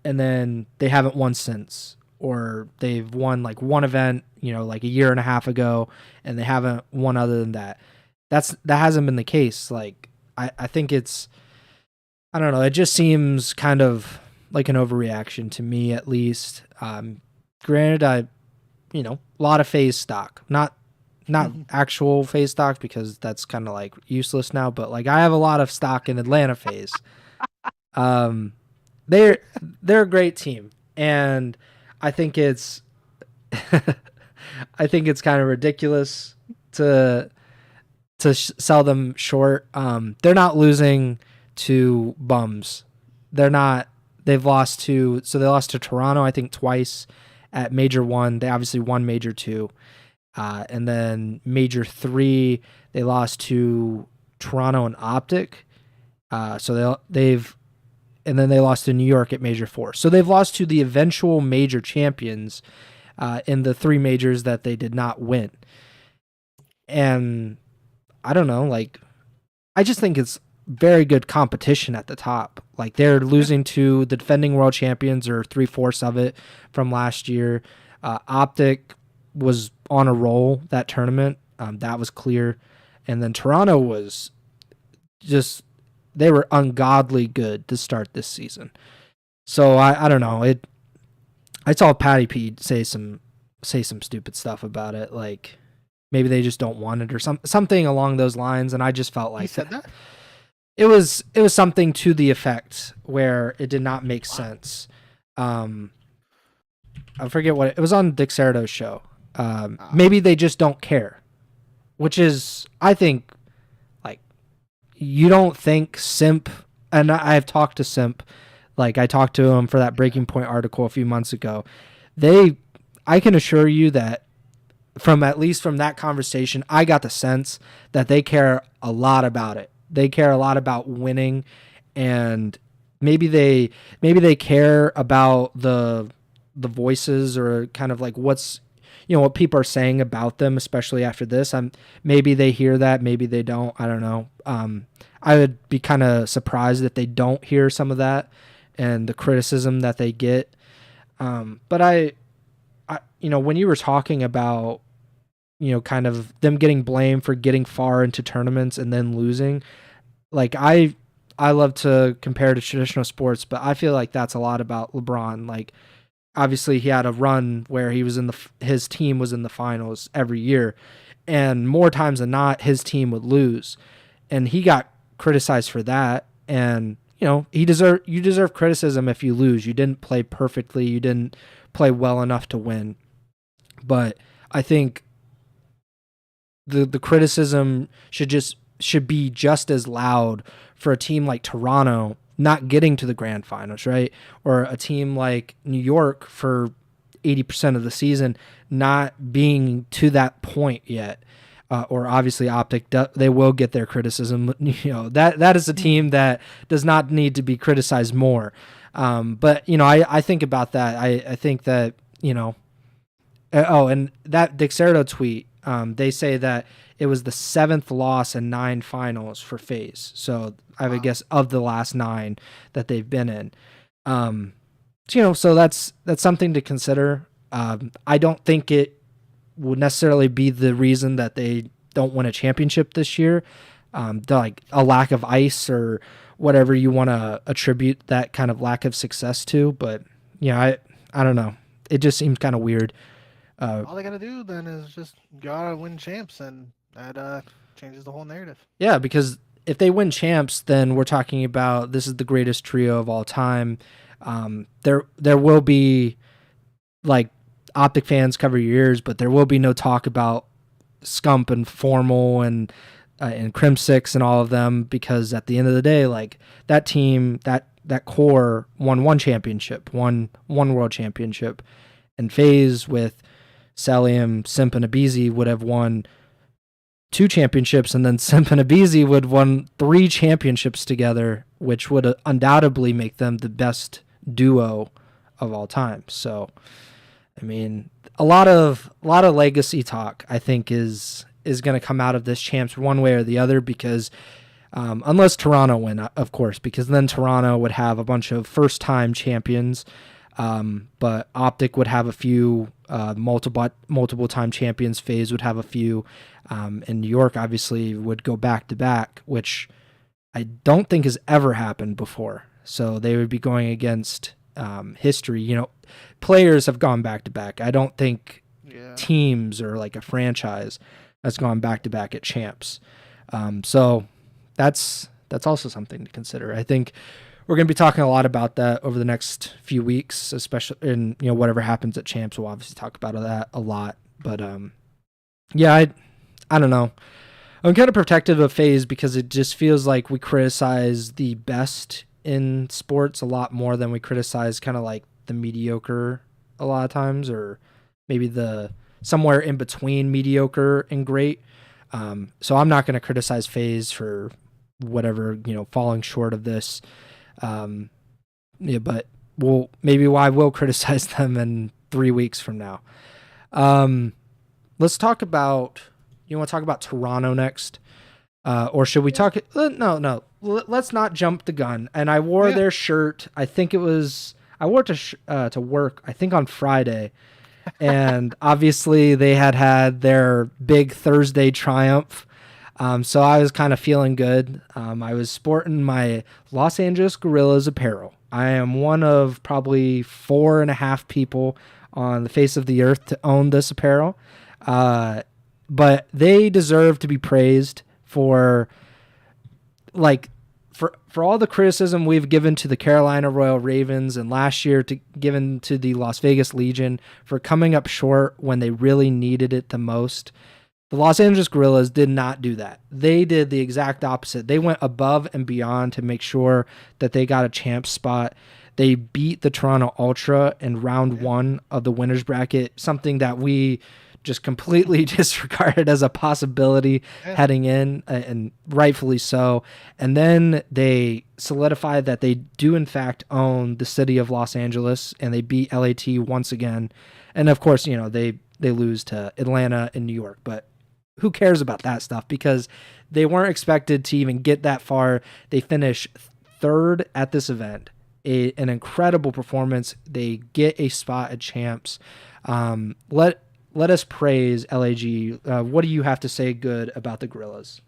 and then they haven't won since, or they've won like one event, like a year and a half ago, and they haven't won other than that. That hasn't been the case. Like I think I don't know. It just seems kind of like an overreaction to me, at least. Granted, a lot of FaZe stock, not actual FaZe stock, because that's kind of like useless now. But like I have a lot of stock in Atlanta FaZe. They're a great team, and I think it's I think it's kind of ridiculous to sell them short. They're not losing to bums. They're not. They lost to Toronto, I think, twice at Major 1. They obviously won Major 2. And then Major 3, they lost to Toronto and OpTic. So and then they lost to New York at Major 4. So they've lost to the eventual major champions in the 3 majors that they did not win. And I don't know, like, I just think it's very good competition at the top. Like, they're losing to the defending world champions, or 3/4 of it from last year. OpTic was on a roll that tournament. That was clear. And then Toronto was just, they were ungodly good to start this season. So I don't know. I saw Patty P say some stupid stuff about it, like maybe they just don't want it or something along those lines, and I just felt like he said that. It was something to the effect where it did not make sense. I forget what it was on Dick Sarato's show. Maybe they just don't care, which is, I think, like, you don't think Simp, and I've talked to Simp, like I talked to him for that Breaking Point article a few months ago. I can assure you that at least from that conversation, I got the sense that they care a lot about it. They care a lot about winning, and maybe they care about the voices, or kind of like what's, what people are saying about them, especially after this. Maybe they hear that, maybe they don't. I don't know. I would be kind of surprised if they don't hear some of that and the criticism that they get. But I when you were talking about, kind of them getting blamed for getting far into tournaments and then losing, like I love to compare to traditional sports, but I feel like that's a lot about LeBron. Like, obviously he had a run where he was his team was in the finals every year, and more times than not his team would lose, and he got criticized for that. And you deserve criticism if you lose. You didn't play perfectly, you didn't play well enough to win. But I think the criticism should be just as loud for a team like Toronto not getting to the grand finals, right? Or a team like New York for 80% of the season not being to that point yet. Or obviously OpTic, they will get their criticism. That is a team that does not need to be criticized more. But I think about that. I think that and that Dexerto tweet, they say that it was the 7th loss in 9 finals for FaZe. So I would guess of the last 9 that they've been in. So that's something to consider. I don't think it would necessarily be the reason that they don't win a championship this year. Like a lack of ice or whatever you want to attribute that kind of lack of success to. But I don't know. It just seems kind of weird. All they gotta do then is just go out and win champs, and that changes the whole narrative. Yeah, because if they win champs, then we're talking about this is the greatest trio of all time. There will be, like, OpTic fans cover your ears, but there will be no talk about Scump and Formal and Crim6 and all of them, because at the end of the day, like, that team, that core won 1 championship, won 1 world championship, and FaZe with Salium, Simp, and Abizi would have won 2 championships, and then Simp and Abizi would won 3 championships together, which would undoubtedly make them the best duo of all time. So, I mean, a lot of legacy talk, I think, is going to come out of this champs one way or the other, because unless Toronto win, of course, because then Toronto would have a bunch of first-time champions. But OpTic would have a few multiple time champions. FaZe would have a few, and New York obviously would go back to back, which I don't think has ever happened before. So they would be going against history. Players have gone back to back. I don't think teams or like a franchise has gone back to back at champs. So that's also something to consider. I think we're going to be talking a lot about that over the next few weeks, especially in whatever happens at champs. We'll obviously talk about that a lot. But I don't know. I'm kind of protective of FaZe because it just feels like we criticize the best in sports a lot more than we criticize kind of like the mediocre a lot of times, or maybe the somewhere in between mediocre and great. So I'm not going to criticize FaZe for whatever, falling short of this. But I will criticize them in 3 weeks from now. Let's talk about, you want to talk about Toronto next? Or should we talk? No. Let's not jump the gun. And I wore their shirt. I wore it to work, I think on Friday. And obviously they had their big Thursday triumph. So I was kind of feeling good. I was sporting my Los Angeles Gorillas apparel. I am one of probably 4.5 people on the face of the earth to own this apparel. But they deserve to be praised for all the criticism we've given to the Carolina Royal Ravens and last year given to the Las Vegas Legion for coming up short when they really needed it the most. The Los Angeles Gorillas did not do that. They did the exact opposite. They went above and beyond to make sure that they got a champ spot. They beat the Toronto Ultra in round 1 of the winners bracket, something that we just completely disregarded as a possibility heading in, and rightfully so. And then they solidified that they do in fact own the city of Los Angeles, and they beat LAT once again. And of course, they lose to Atlanta and New York, but who cares about that stuff, because they weren't expected to even get that far. They finish 3rd at this event. An incredible performance. They get a spot at champs. Let us praise LAG. What do you have to say good about the Gorillas?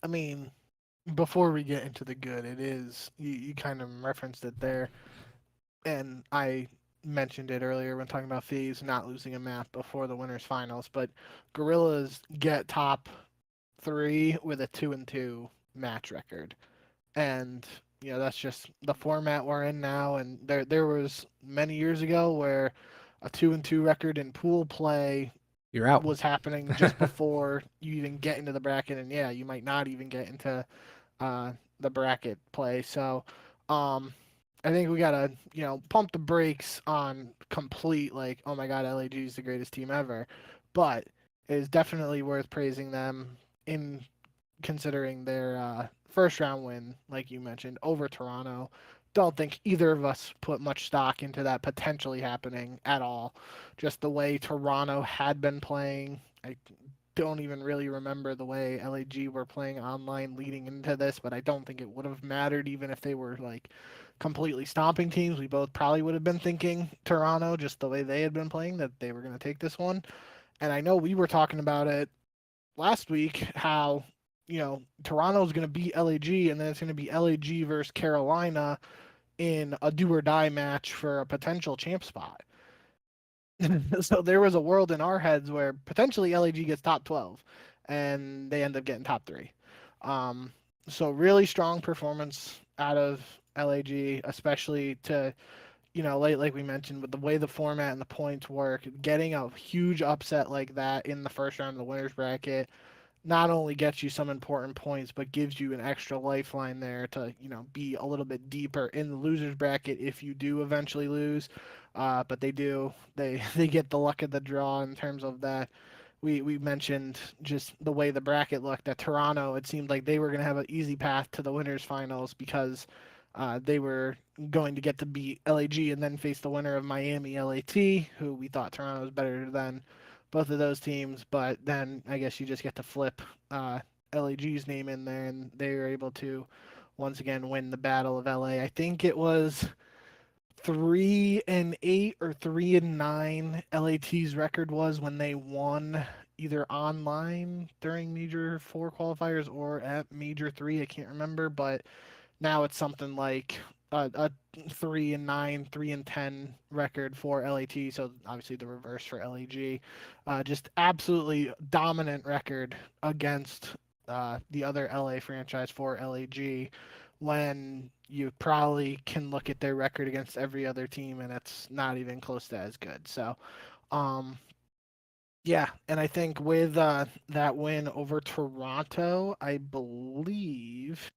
I mean, before we get into the good, it is, you kind of referenced it there, and I mentioned it earlier when talking about FaZe not losing a map before the winners finals, but Gorillas get top 3 with a 2-2 match record. And that's just the format we're in now. And there was many years ago where a 2-2 record in pool play You're out. was happening just before you even get into the bracket, and yeah, you might not even get into the bracket play. So I think we gotta pump the brakes on complete, like, oh my god, LAG is the greatest team ever, but it is definitely worth praising them in considering their first round win, like you mentioned, over Toronto. Don't think either of us put much stock into that potentially happening at all. Just the way Toronto had been playing. I don't even really remember the way LAG were playing online leading into this, but I don't think it would have mattered even if they were like completely stomping teams. We both probably would have been thinking Toronto, just the way they had been playing, that they were going to take this one. And I know we were talking about it last week, how Toronto's going to beat LAG, and then it's going to be LAG versus Carolina in a do or die match for a potential champ spot. So there was a world in our heads where potentially LAG gets top 12 and they end up getting top 3. So really strong performance out of LAG, especially to, like we mentioned, with the way the format and the points work, getting a huge upset like that in the first round of the winners bracket not only gets you some important points, but gives you an extra lifeline there to, be a little bit deeper in the losers bracket if you do eventually lose. But they do. They get the luck of the draw in terms of that. We mentioned just the way the bracket looked at Toronto. It seemed like they were going to have an easy path to the winners finals because they were going to get to beat LAG and then face the winner of Miami LAT, who we thought Toronto was better than both of those teams. But then I guess you just get to flip LAG's name in there, and they were able to once again win the Battle of LA. I think it was 3-8 or 3-9. LAT's record was when they won either online during Major 4 qualifiers or at Major 3. I can't remember, but now it's something like a 3-9, 3-10 record for LAT. So obviously the reverse for LAG. Just absolutely dominant record against the other LA franchise for LAG, when you probably can look at their record against every other team and it's not even close to as good. So, yeah, and I think with that win over Toronto, I believe,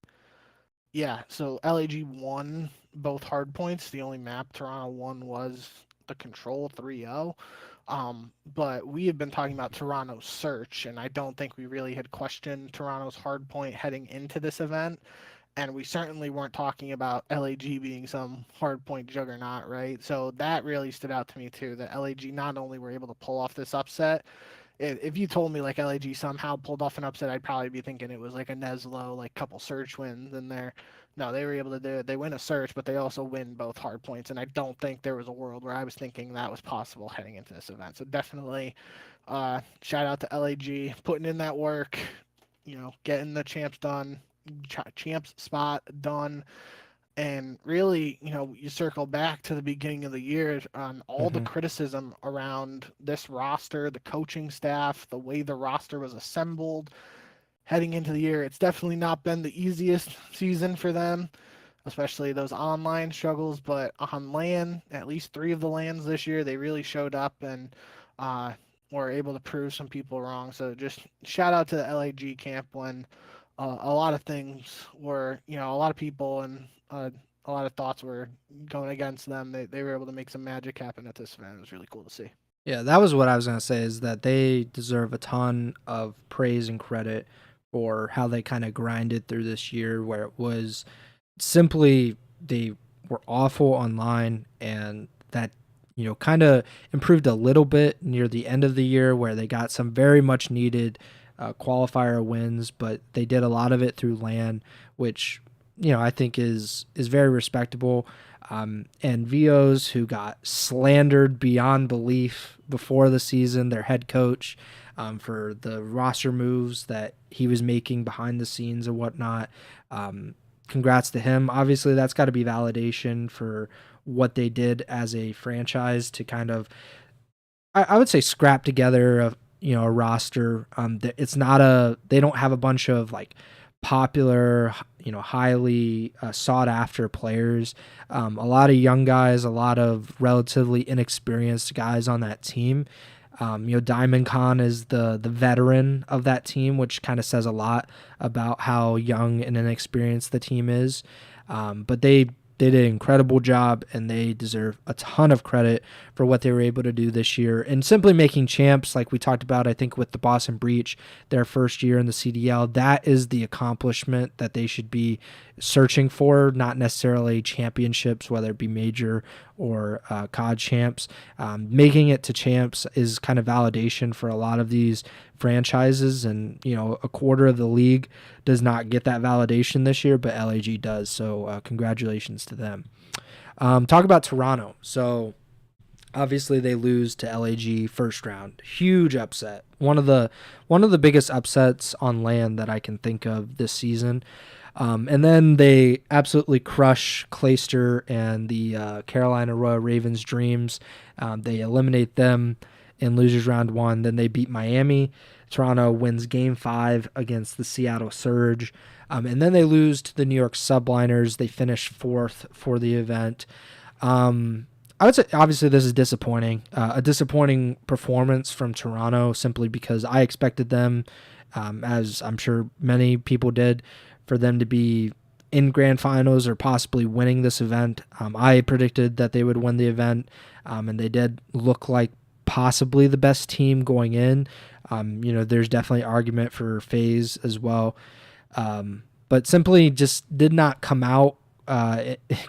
yeah, so LAG won both hard points. The only map Toronto won was the Control 3-0. But we have been talking about Toronto's search, and I don't think we really had questioned Toronto's hard point heading into this event. And we certainly weren't talking about LAG being some hard point juggernaut, right? So that really stood out to me too, that LAG not only were able to pull off this upset. If you told me like LAG somehow pulled off an upset, I'd probably be thinking it was like a Neslo, like couple search wins in there. No, they were able to do it. They win a search, but they also win both hard points. And I don't think there was a world where I was thinking that was possible heading into this event. So definitely shout out to LAG putting in that work, getting the champs done, champs spot done. And really, you circle back to the beginning of the year on all the criticism around this roster, the coaching staff, the way the roster was assembled heading into the year. It's definitely not been the easiest season for them, especially those online struggles. But on LAN, at least 3 of the LANs this year, they really showed up and were able to prove some people wrong. So just shout out to the LAG camp when a lot of things were, a lot of people and a lot of thoughts were going against them. They were able to make some magic happen at this event. It was really cool to see. Yeah, that was what I was going to say, is that they deserve a ton of praise and credit for how they kind of grinded through this year, where it was simply they were awful online, and that kind of improved a little bit near the end of the year, where they got some very much needed qualifier wins, but they did a lot of it through LAN, which I think is very respectable. And VOs, who got slandered beyond belief before the season, their head coach, for the roster moves that he was making behind the scenes and whatnot, congrats to him. Obviously, that's got to be validation for what they did as a franchise to kind of, I would say, scrap together a roster. It's not they don't have a bunch of like popular, highly sought after players. A lot of young guys, a lot of relatively inexperienced guys on that team. Diamond Khan is the veteran of that team, which kind of says a lot about how young and inexperienced the team is. But they did an incredible job, and they deserve a ton of credit for what they were able to do this year. And simply making champs, like we talked about, I think with the Boston Breach, their first year in the CDL, that is the accomplishment that they should be searching for, not necessarily championships, whether it be major or COD champs. Making it to champs is kind of validation for a lot of these franchises, and a quarter of the league does not get that validation this year, but LAG does. So congratulations to them. Talk about Toronto. So obviously they lose to LAG first round. Huge upset. One of the biggest upsets on LAN that I can think of this season. And then they absolutely crush Clayster and the Carolina Royal Ravens Dreams. They eliminate them in losers round 1. Then they beat Miami. Toronto wins game 5 against the Seattle Surge. And then they lose to the New York Subliners. They finish 4th for the event. I would say obviously this is disappointing. A disappointing performance from Toronto simply because I expected them, as I'm sure many people did, for them to be in grand finals or possibly winning this event. I predicted that they would win the event, and they did look like possibly the best team going in. There's definitely argument for FaZe as well, but simply just did not come out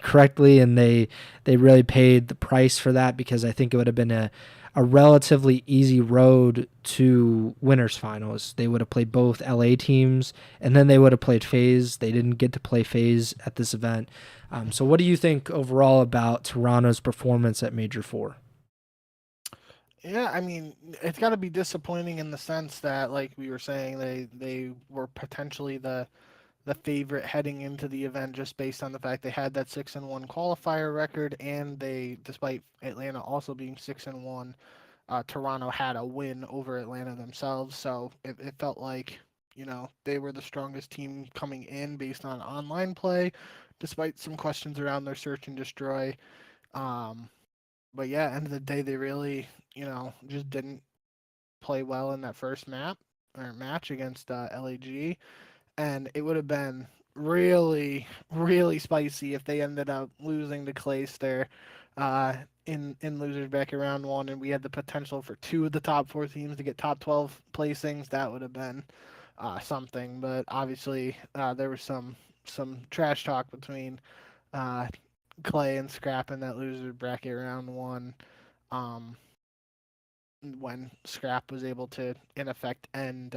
correctly, and they really paid the price for that, because I think it would have been a relatively easy road to winners finals. They would have played both LA teams, and then they would have played FaZe. They didn't get to play FaZe at this event. So what do you think overall about Toronto's performance at Major 4? Yeah, I mean, it's got to be disappointing in the sense that, like we were saying, they were potentially the favorite heading into the event just based on the fact they had that 6-1 qualifier record, and they, despite Atlanta also being 6-1, Toronto had a win over Atlanta themselves. So it felt like they were the strongest team coming in based on online play, despite some questions around their search and destroy. Um, but yeah, end of the day, they really just didn't play well in that first match against LAG, and it would have been really, really spicy if they ended up losing to Clayster uh, in losers bracket round 1, and we had the potential for 2 of the top 4 teams to get top 12 placings. That would have been something. But obviously, there was some trash talk between uh, Clay and Scrap in that loser bracket round 1. Um, when Scrap was able to, in effect, end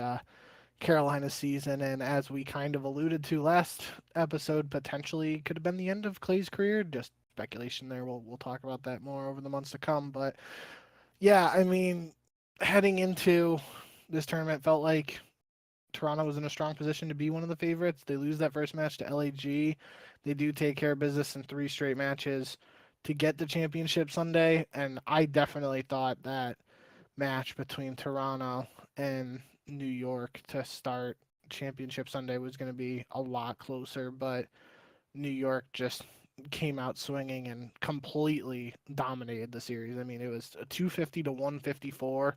Carolina's season, and as we kind of alluded to last episode, potentially could have been the end of Clay's career. Just speculation there. We'll talk about that more over the months to come. But yeah, I mean, heading into this tournament, felt like Toronto was in a strong position to be one of the favorites. They lose that first match to LAG. They do take care of business in 3 straight matches to get the championship Sunday, and I definitely thought that match between Toronto and New York to start Championship Sunday was going to be a lot closer, but New York just came out swinging and completely dominated the series. I mean, it was a 250 to 154,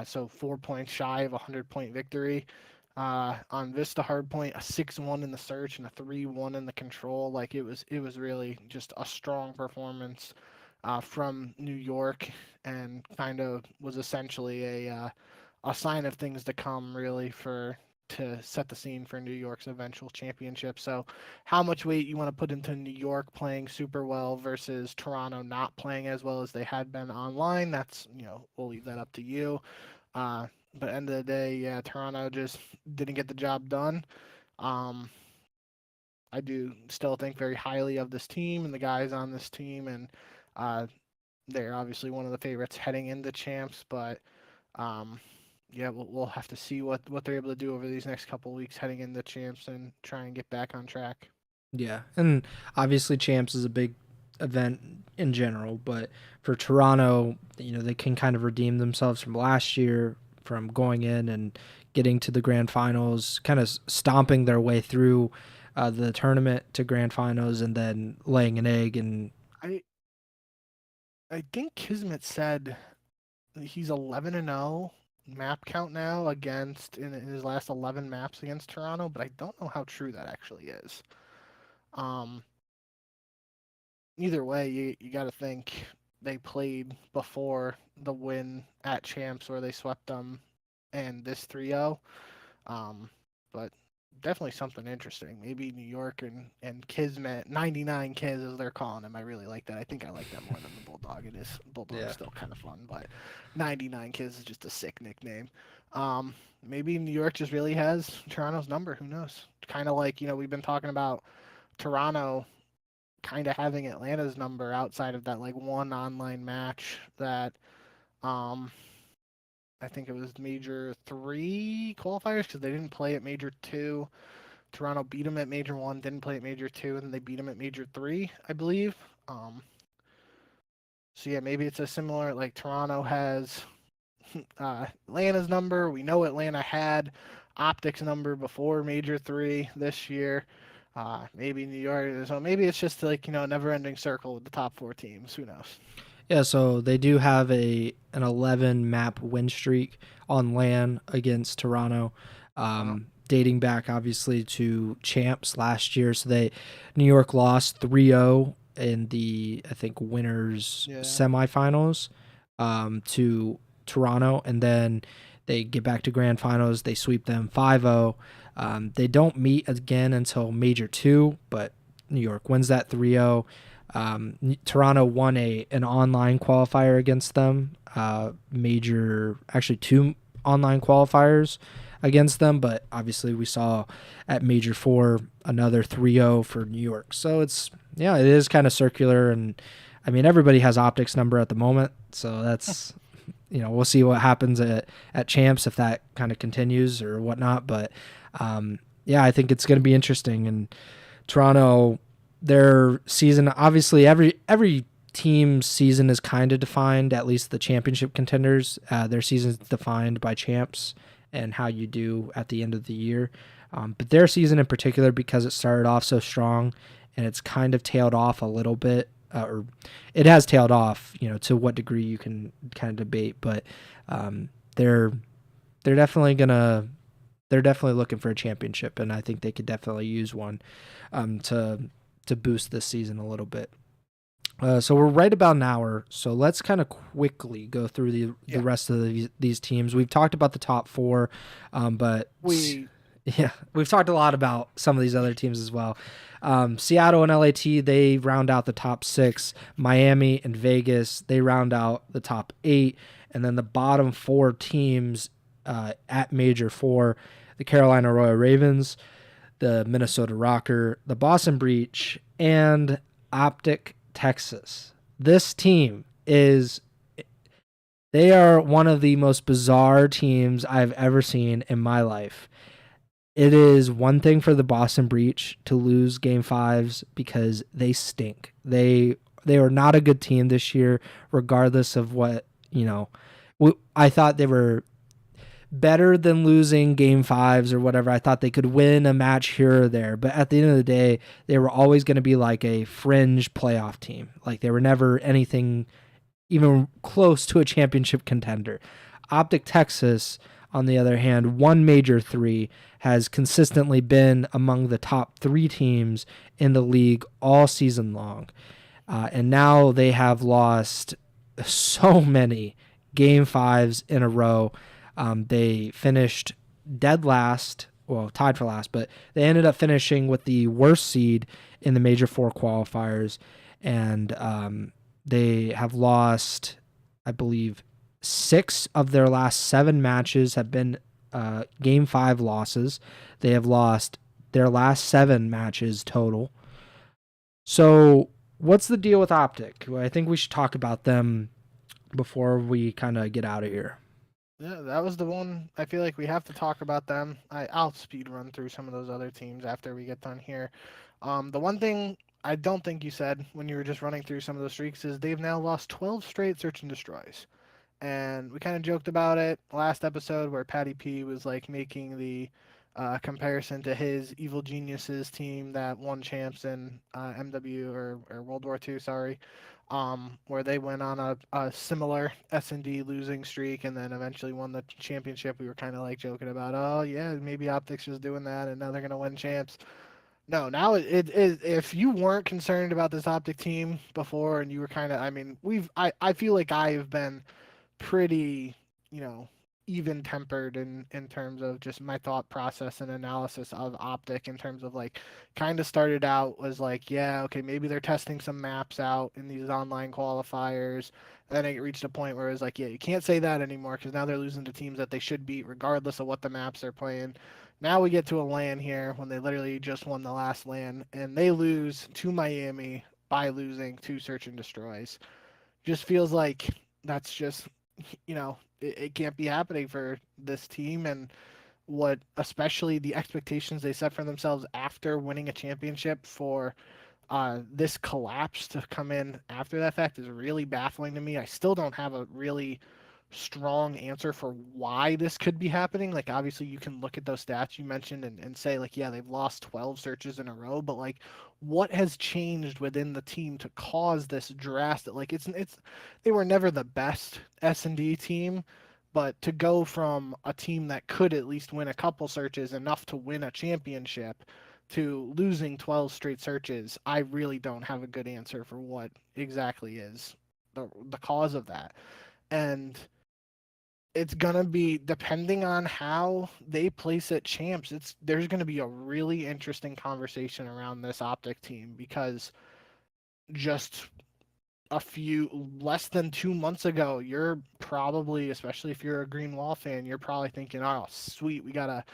so 4 points shy of a 100-point victory. On Vista Hardpoint, a 6-1 in the search and a 3-1 in the control. Like it was really just a strong performance from New York, and kind of was essentially a sign of things to come, really, to set the scene for New York's eventual championship. So, how much weight you want to put into New York playing super well versus Toronto not playing as well as they had been online? That's we'll leave that up to you. But end of the day, yeah, Toronto just didn't get the job done. Um, I do still think very highly of this team and the guys on this team, and uh, they're obviously one of the favorites heading into champs. But um, yeah, we'll have to see what they're able to do over these next couple of weeks heading into champs and try and get back on track. Yeah, and obviously Champs is a big event in general, but for Toronto, they can kind of redeem themselves from last year, from going in and getting to the grand finals, kind of stomping their way through the tournament to grand finals, and then laying an egg. And I I think Kismet said he's 11-0 map count now against in his last 11 maps against Toronto, but I don't know how true that actually is. Um, Either way, you got to think they played before the win at Champs where they swept them, and this 3-0. Um, but definitely something interesting. Maybe New York and Kismet, 99 Kids as they're calling him. I really like that. I think I like that more than the Bulldog. It is Bulldog's yeah, still kind of fun, but 99 Kids is just a sick nickname. Maybe New York just really has Toronto's number. Who knows? Kind of like we've been talking about Toronto kind of having Atlanta's number outside of that like one online match that um I think it was Major 3 qualifiers because they didn't play at Major 2. Toronto beat them at Major 1, didn't play at Major 2, and then they beat them at Major 3, I believe. So yeah, maybe it's a similar like Toronto has Atlanta's number. We know Atlanta had OpTic's number before Major 3 this year. Maybe New York. So maybe it's just like a never-ending circle with the top 4 teams. Who knows? yeah. So they do have an 11 map win streak on LAN against Toronto. Wow. Dating back obviously to champs last year. So New York lost 3-0 in the I think winners Yeah. semifinals to Toronto, and then they get back to grand finals. They sweep them 5-0. They don't meet again until Major 2, but New York wins that 3-0. Toronto won an online qualifier against them. Major, actually 2 online qualifiers against them, but obviously we saw at Major 4 another 3-0 for New York. So it is kind of circular, and I mean everybody has OpTic's number at the moment, so that's we'll see what happens at champs if that kind of continues or whatnot. But yeah, I think it's going to be interesting. And Toronto, their season, obviously every team's season is kind of defined, at least the championship contenders. Their season is defined by champs and how you do at the end of the year. But their season in particular, because it started off so strong and it's kind of tailed off a little bit, or it has tailed off, to what degree you can kind of debate, but they're definitely they're definitely looking for a championship, and I think they could definitely use one to boost this season a little bit. So we're right about an hour, so let's kind of quickly go through the rest of these teams. We've talked about the top 4, but we've talked a lot about some of these other teams as well. Seattle and LAT, they round out the top 6. Miami and Vegas, they round out the top 8. And then the bottom 4 teams at Major 4, the Carolina Royal Ravens, the Minnesota Rocker, the Boston Breach, and OpTic Texas. This team they are one of the most bizarre teams I've ever seen in my life. It is one thing for the Boston Breach to lose game 5s because they stink. They are not a good team this year, regardless of what, I thought they were better than losing game 5s or whatever. I thought they could win a match here or there, but at the end of the day, they were always going to be like a fringe playoff team. Like they were never anything even close to a championship contender. OpTic Texas, on the other hand, won Major 3, has consistently been among the top 3 teams in the league all season long. And now they have lost so many game 5s in a row. They finished dead last, well, tied for last, but they ended up finishing with the worst seed in the Major 4 qualifiers. And they have lost, I believe, 6 of their last 7 matches have been game 5 losses. They have lost their last 7 matches total. So what's the deal with OpTic? Well, I think we should talk about them before we kind of get out of here. Yeah, that was the one. I feel like we have to talk about them. I'll speed run through some of those other teams after we get done here. The one thing I don't think you said when you were just running through some of the streaks is they've now lost 12 straight search and destroys. And we kind of joked about it last episode where Patty P was like making the comparison to his Evil Geniuses team that won champs in MW or World War II, sorry, where they went on a similar S&D losing streak and then eventually won the championship. We were kind of like joking about, oh yeah, maybe OpTic's was doing that and now they're gonna win champs. No, now if you weren't concerned about this OpTic team before and you were kind of, I mean, I feel like I have been pretty, you know, even tempered in terms of just my thought process and analysis of OpTic in terms of like kind of started out was like, yeah, okay, maybe they're testing some maps out in these online qualifiers. And then it reached a point where it was like, yeah, you can't say that anymore because now they're losing to teams that they should beat regardless of what the maps they're playing. Now we get to a LAN here when they literally just won the last LAN and they lose to Miami by losing two search and destroys. Just feels like that's just it can't be happening for this team and what especially the expectations they set for themselves after winning a championship for this collapse to come in after that fact is really baffling to me. I still don't have a really strong answer for why this could be happening. Like obviously you can look at those stats you mentioned and say like, yeah, they've lost 12 searches in a row, but like what has changed within the team to cause this drastic, like it's they were never the best S&D team, but to go from a team that could at least win a couple searches enough to win a championship to losing 12 straight searches, I really don't have a good answer for what exactly is the cause of that. And it's gonna be depending on how they place at champs. There's gonna be a really interesting conversation around this OpTic team because just a few less than 2 months ago, you're probably, especially if you're a Green Wall fan, you're probably thinking, "Oh, sweet, we got a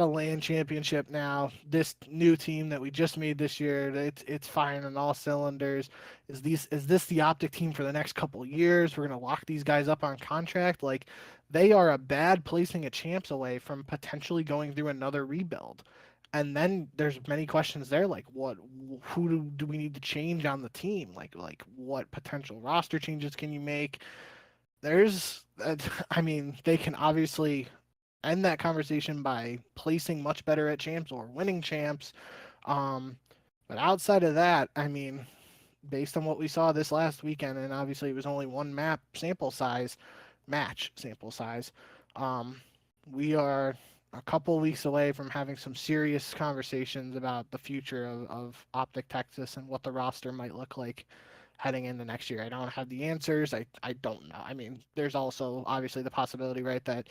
LAN championship now. This new team that we just made this year, it's firing on all cylinders. Is this the OpTic team for the next couple of years? We're gonna lock these guys up on contract. Like they are a bad placing of champs away from potentially going through another rebuild. And then there's many questions there, like who do we need to change on the team? Like what potential roster changes can you make? There's, I mean, they can obviously end that conversation by placing much better at champs or winning champs. Um, but outside of that, I mean, based on what we saw this last weekend, and obviously it was only one match sample size, um, we are a couple weeks away from having some serious conversations about the future of OpTic Texas and what the roster might look like heading into next year. I don't have the answers. I don't know. I mean, there's also obviously the possibility, right, that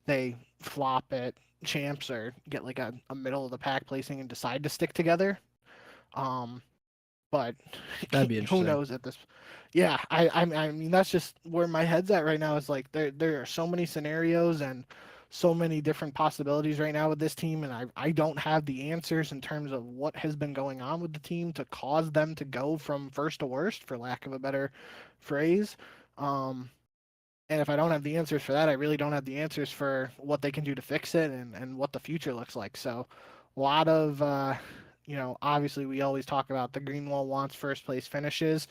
they flop at champs or get like a middle of the pack placing and decide to stick together. Um, but That'd be who interesting. knows at this? Yeah, I mean that's just where my head's at right now. Is like there are so many scenarios and so many different possibilities right now with this team, and I don't have the answers in terms of what has been going on with the team to cause them to go from first to worst, for lack of a better phrase. And if I don't have the answers for that, I really don't have the answers for what they can do to fix it and what the future looks like. So, a lot of, obviously we always talk about the Green Wall wants first place finishes.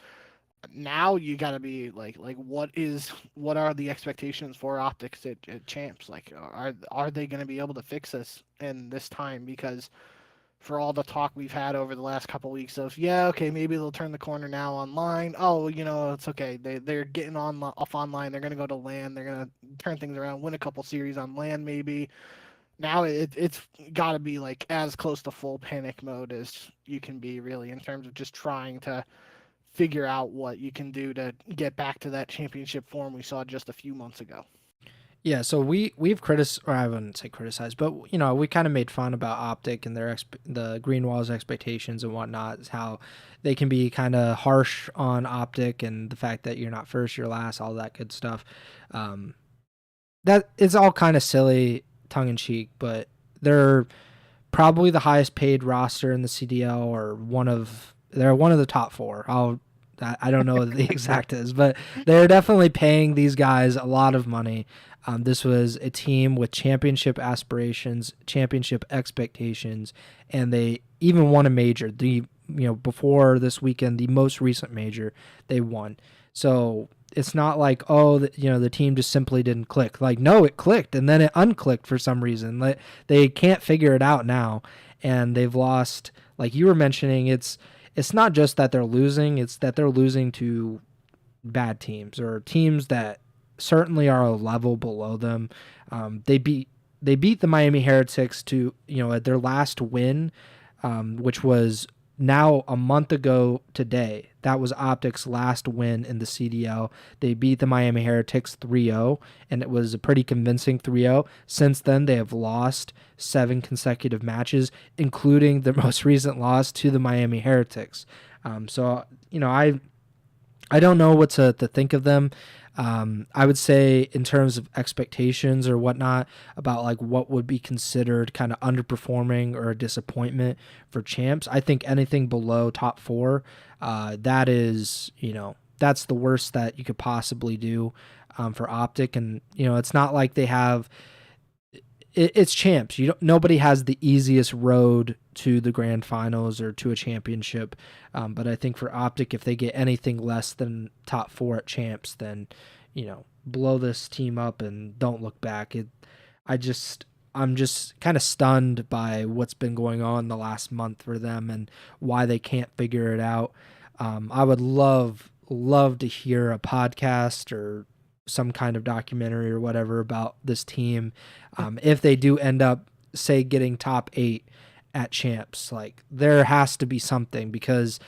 Now you got to be like, what are the expectations for OpTics at champs? Like, are they going to be able to fix this in this time? Because for all the talk we've had over the last couple of weeks of, yeah, okay, maybe they'll turn the corner now online. Oh, it's okay. They're getting off online. They're gonna go to LAN. They're gonna turn things around, win a couple series on LAN maybe. Now it's got to be like as close to full panic mode as you can be really in terms of just trying to figure out what you can do to get back to that championship form we saw just a few months ago. Yeah, so we've criticized, or I wouldn't say criticized, but we kind of made fun about OpTic and the Greenwall's expectations and whatnot, how they can be kind of harsh on OpTic and the fact that you're not first, you're last, all that good stuff. That is all kind of silly, tongue in cheek, but they're probably the highest paid roster in the CDL, or they're one of the top four. I don't know what the exact is, but they're definitely paying these guys a lot of money. This was a team with championship aspirations, championship expectations, and they even won a major. Before this weekend, the most recent major they won. So it's not like, the team just simply didn't click. Like, no, it clicked and then it unclicked for some reason. Like, they can't figure it out now, and they've lost. Like you were mentioning, it's not just that they're losing; it's that they're losing to bad teams or teams that certainly are a level below them. They beat the Miami Heretics to at their last win, which was now a month ago today. That was OpTic's last win in the CDL. They beat the Miami Heretics 3-0, and it was a pretty convincing 3-0. Since then, they have lost 7 consecutive matches, including their most recent loss to the Miami Heretics. I don't know what to think of them. I would say in terms of expectations or whatnot about like what would be considered kind of underperforming or a disappointment for champs. I think anything below top 4, that is, that's the worst that you could possibly do for OpTic. And, it's not like they have it's champs. Nobody has the easiest road to the grand finals or to a championship. But I think for OpTic, if they get anything less than top 4 at champs, then blow this team up and don't look back. I'm just kind of stunned by what's been going on the last month for them and why they can't figure it out. I would love to hear a podcast or some kind of documentary or whatever about this team. If they do end up, say, getting top 8 at champs, like there has to be something because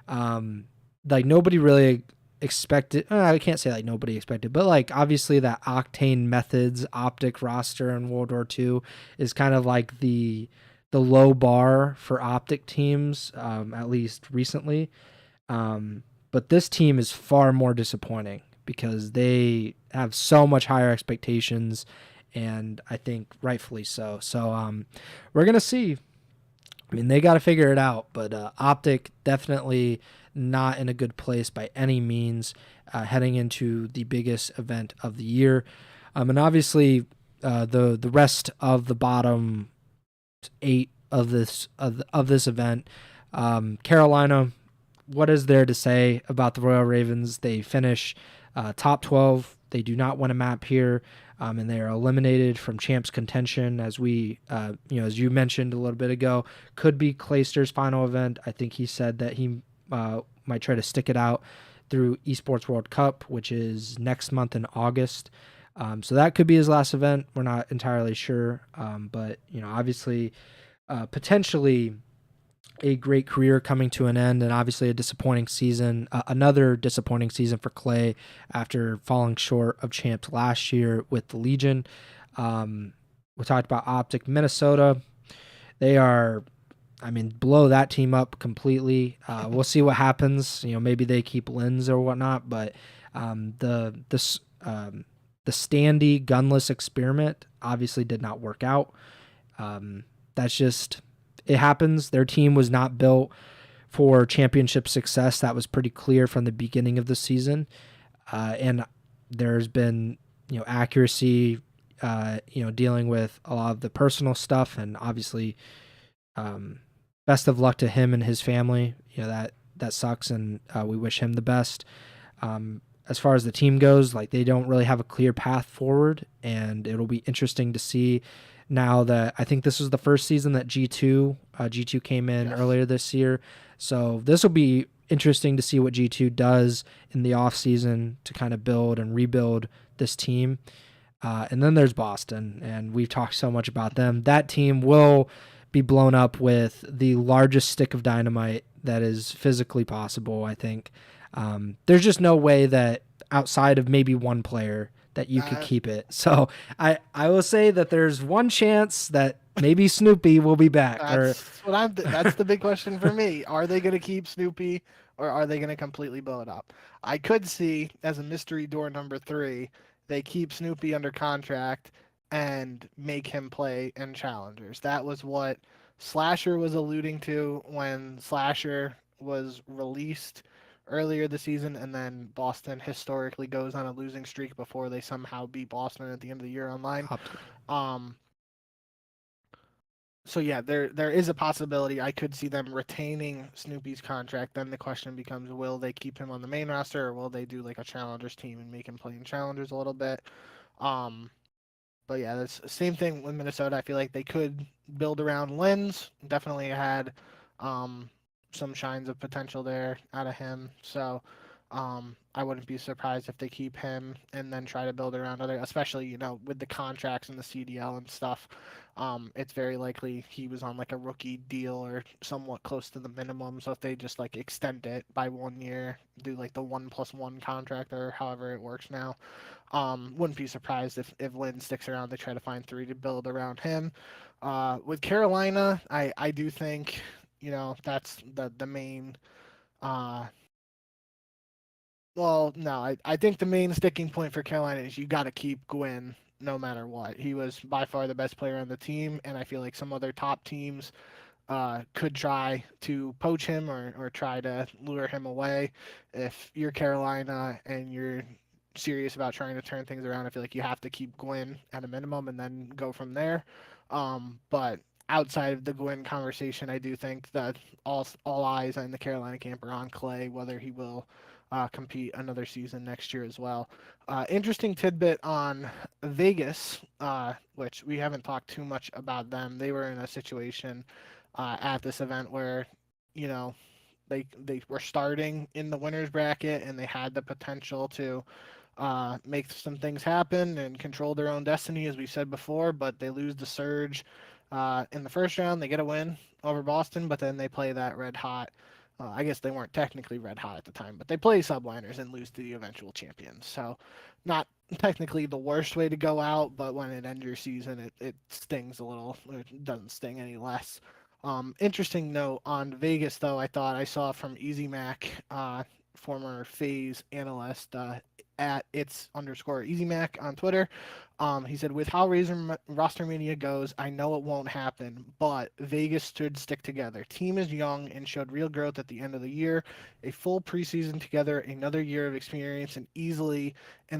like nobody really expected, I can't say like nobody expected, but like obviously that Octane Methods OpTic roster in World War II is kind of like the low bar for OpTic teams, at least recently. But this team is far more disappointing because they have so much higher expectations, and I think rightfully so. So we're going to see. I mean, they got to figure it out, but OpTic definitely not in a good place by any means heading into the biggest event of the year. And obviously the rest of the bottom 8 of this event, Carolina, what is there to say about the Royal Ravens? They finish top 12. They do not win a map here, and they are eliminated from champs contention. As as you mentioned a little bit ago, could be Clayster's final event. I think he said that he might try to stick it out through Esports World Cup, which is next month in August. So that could be his last event. We're not entirely sure, but obviously, potentially a great career coming to an end, and obviously a disappointing season, another disappointing season for Clay after falling short of champs last year with the Legion. We talked about OpTic Minnesota. They are, blow that team up completely. We'll see what happens. Maybe they keep Lins or whatnot, but the Standy gunless experiment obviously did not work out. That's just, it happens. Their team was not built for championship success. That was pretty clear from the beginning of the season. And there's been, accuracy, dealing with a lot of the personal stuff, and obviously, best of luck to him and his family. That sucks, and we wish him the best. As far as the team goes, like they don't really have a clear path forward, and it'll be interesting to see now that I think this was the first season that G2 came in earlier this year. So this will be interesting to see what G2 does in the off season to kind of build and rebuild this team. And then there's Boston, and we've talked so much about them. That team will be blown up with the largest stick of dynamite that is physically possible, I think. There's just no way that outside of maybe one player that you could keep it. So I will say that there's one chance that maybe Snoopy will be back. That's the big question for me. Are they going to keep Snoopy, or are they going to completely blow it up? I could see as a mystery door number 3, they keep Snoopy under contract and make him play in challengers. That was what Slasher was alluding to when Slasher was released earlier this season, and then Boston historically goes on a losing streak before they somehow beat Boston at the end of the year online. OpTic. Um, so yeah, there is a possibility I could see them retaining Snoopy's contract. Then the question becomes, will they keep him on the main roster, or will they do like a challengers team and make him play in challengers a little bit? Um, but yeah, that's the same thing with Minnesota. I feel like they could build around Lens. Definitely had um, some shines of potential there out of him. So I wouldn't be surprised if they keep him and then try to build around other, especially with the contracts and the CDL and stuff. It's very likely he was on like a rookie deal or somewhat close to the minimum. So if they just like extend it by 1 year, do like the 1+1 contract or however it works now, wouldn't be surprised if Lynn sticks around. They try to find three to build around him. With Carolina, I do think that's the main. Uh, well, no, I think the main sticking point for Carolina is you got to keep Gwynn no matter what. He was by far the best player on the team, and I feel like some other top teams could try to poach him or try to lure him away. If you're Carolina and you're serious about trying to turn things around, I feel like you have to keep Gwynn at a minimum and then go from there. But outside of the Gwynn conversation, I do think that all eyes in the Carolina camp are on Clay, whether he will compete another season next year as well. Interesting tidbit on Vegas, which we haven't talked too much about them. They were in a situation at this event where, you know, they were starting in the winners bracket and they had the potential to make some things happen and control their own destiny, as we said before. But they lose the Surge in the first round. They get a win over Boston, but then they play that red hot. I guess they weren't technically red hot at the time, but they play Subliners and lose to the eventual champions. So, not technically the worst way to go out, but when it ends your season, it stings a little. It doesn't sting any less. Interesting note on Vegas, though, I thought I saw from Easy Mac, former FaZe analyst, at its_EasyMac on Twitter. He said, with how Razor roster mania goes, I know it won't happen, but Vegas should stick together. Team is young and showed real growth at the end of the year. A full preseason together, another year of experience, and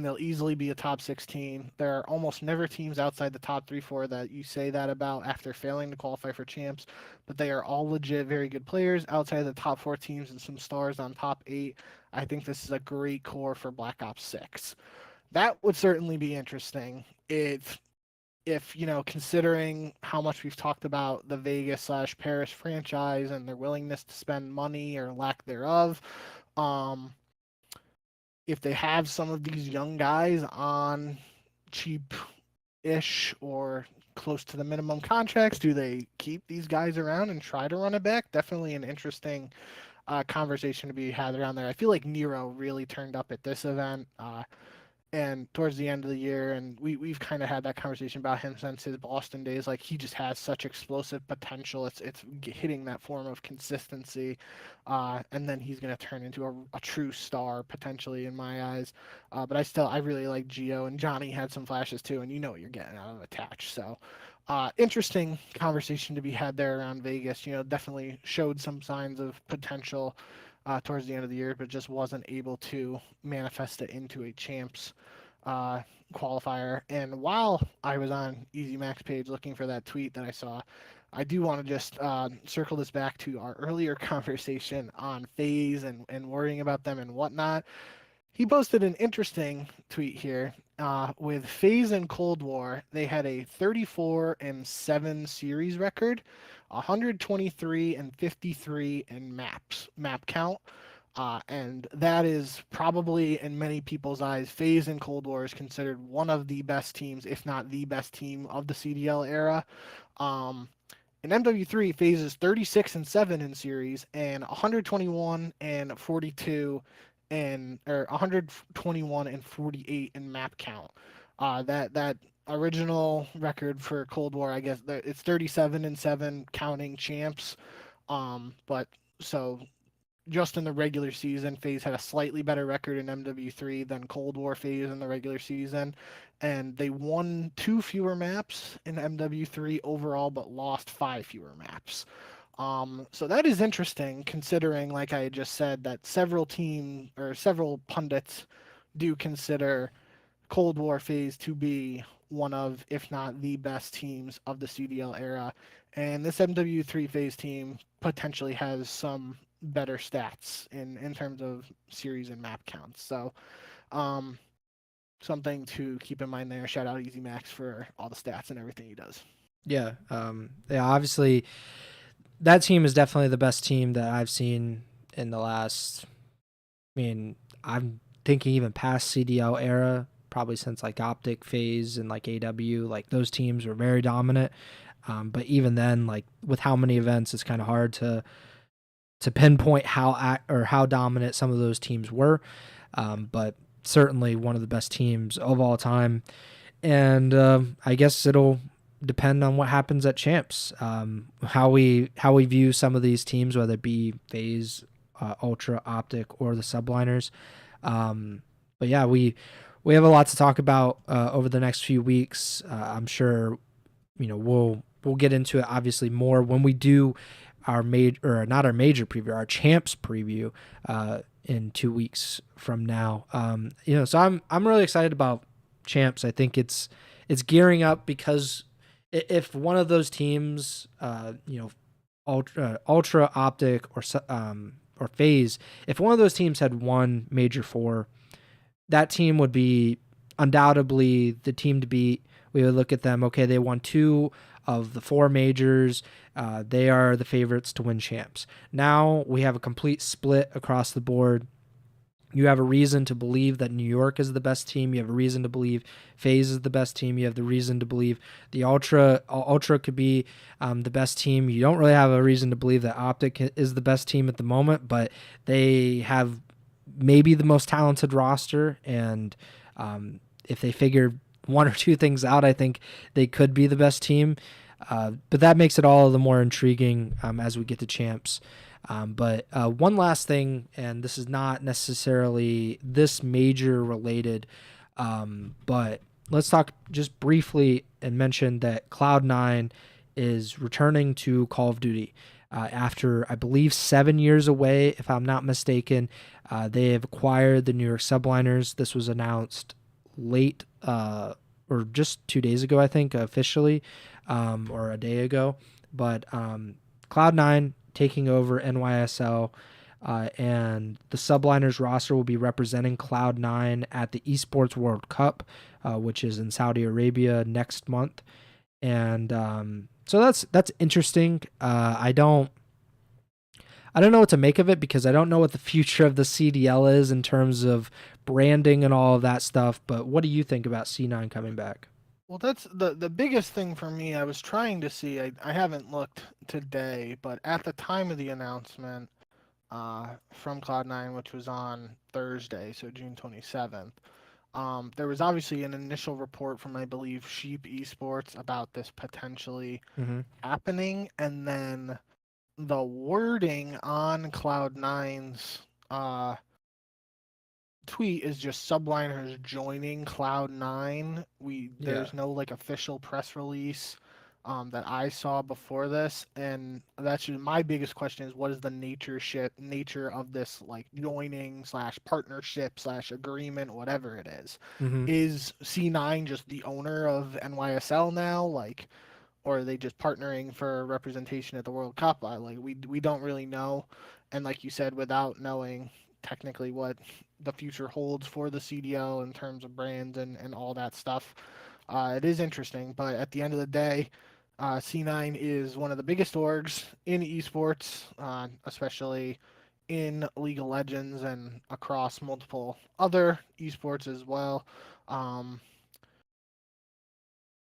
they'll easily be a top 16. There are almost never teams outside the top 3-4 that you say that about after failing to qualify for champs, but they are all legit very good players outside of the top 4 teams and some stars on top 8. I think this is a great core for Black Ops 6. That would certainly be interesting if considering how much we've talked about the Vegas/Paris franchise and their willingness to spend money or lack thereof. Um, if they have some of these young guys on cheap-ish or close to the minimum contracts, do they keep these guys around and try to run it back? Definitely an interesting conversation to be had around there. I feel like Nero really turned up at this event. And towards the end of the year, and we've kind of had that conversation about him since his Boston days. Like, he just has such explosive potential. It's hitting that form of consistency, and then he's going to turn into a true star potentially in my eyes. But I really like Gio, and Johnny had some flashes too, and you know what you're getting out of Attach. So interesting conversation to be had there around Vegas. Definitely showed some signs of potential towards the end of the year, but just wasn't able to manifest it into a champs uh, qualifier. And while I was on Easy Mac's page looking for that tweet that I saw, I do want to just circle this back to our earlier conversation on FaZe and worrying about them and whatnot. He posted an interesting tweet here. With FaZe and Cold War, they had a 34-7 series record, 123-53 in map count. And that is probably, in many people's eyes, FaZe and Cold War is considered one of the best teams, if not the best team of the CDL era. Um, in MW3, FaZe is 36-7 in series and 121-42 or 121-48 in map count. That original record for Cold War, I guess it's 37-7 counting champs. But so just in the regular season, FaZe had a slightly better record in MW3 than Cold War FaZe in the regular season, and they won 2 fewer maps in MW3 overall, but lost 5 fewer maps. So that is interesting considering, like I just said, that several pundits do consider Cold War FaZe to be one of, if not the best teams of the CDL era. And this MW3 FaZe team potentially has some better stats in terms of series and map counts. So, um, something to keep in mind there. Shout out Easy Max for all the stats and everything he does. Yeah. Yeah. Obviously, that team is definitely the best team that I've seen in the last. I mean, I'm thinking even past CDL era, probably since like OpTic FaZe and like AW, like those teams were very dominant. But even then, like with how many events, it's kind of hard to pinpoint how dominant some of those teams were. But certainly one of the best teams of all time. And I guess it'll depend on what happens at champs. How we view some of these teams, whether it be FaZe, Ultra, OpTic, or the Subliners. But yeah, we have a lot to talk about over the next few weeks. I'm sure we'll get into it obviously more when we do our major, or not our major preview, our champs preview in 2 weeks from now. So I'm really excited about champs. I think it's gearing up because if one of those teams, Ultra, OpTic, or FaZe, if one of those teams had won Major Four, that team would be undoubtedly the team to beat. We would look at them. Okay, they won 2 of the 4 majors. They are the favorites to win champs. Now we have a complete split across the board. You have a reason to believe that New York is the best team. You have a reason to believe FaZe is the best team. You have the reason to believe the Ultra could be the best team. You don't really have a reason to believe that OpTic is the best team at the moment, but they have maybe the most talented roster. And if they figure 1 or 2 things out, I think they could be the best team. But that makes it all the more intriguing as we get to champs. But one last thing, and this is not necessarily this major related, but let's talk just briefly and mention that Cloud9 is returning to Call of Duty after, I believe, 7 years away, if I'm not mistaken. They have acquired the New York Subliners. This was announced late or just 2 days ago, I think, officially, or a day ago. But Cloud9 taking over NYSL, and the Subliners roster will be representing Cloud9 at the Esports World Cup, which is in Saudi Arabia next month. And so that's interesting. I don't know what to make of it because I don't know what the future of the CDL is in terms of branding and all of that stuff. But what do you think about C9 coming back? Well, that's the biggest thing for me. I was trying to see. I haven't looked today, but at the time of the announcement from Cloud9, which was on Thursday, so June 27th, there was obviously an initial report from, I believe, Sheep Esports about this potentially Mm-hmm. happening, and then the wording on Cloud9's tweet is just Subliners joining Cloud9. Yeah. There's no like official press release that I saw before this, and that's just my biggest question is what is the nature of this like joining slash partnership slash agreement, whatever it is. Mm-hmm. Is C9 just the owner of NYSL now? Like, or are they just partnering for representation at the World Cup? Like we don't really know, and like you said, without knowing technically what the future holds for the CDL in terms of brands and all that stuff, it is interesting. But at the end of the day, C9 is one of the biggest orgs in esports, especially in League of Legends and across multiple other esports as well. Um,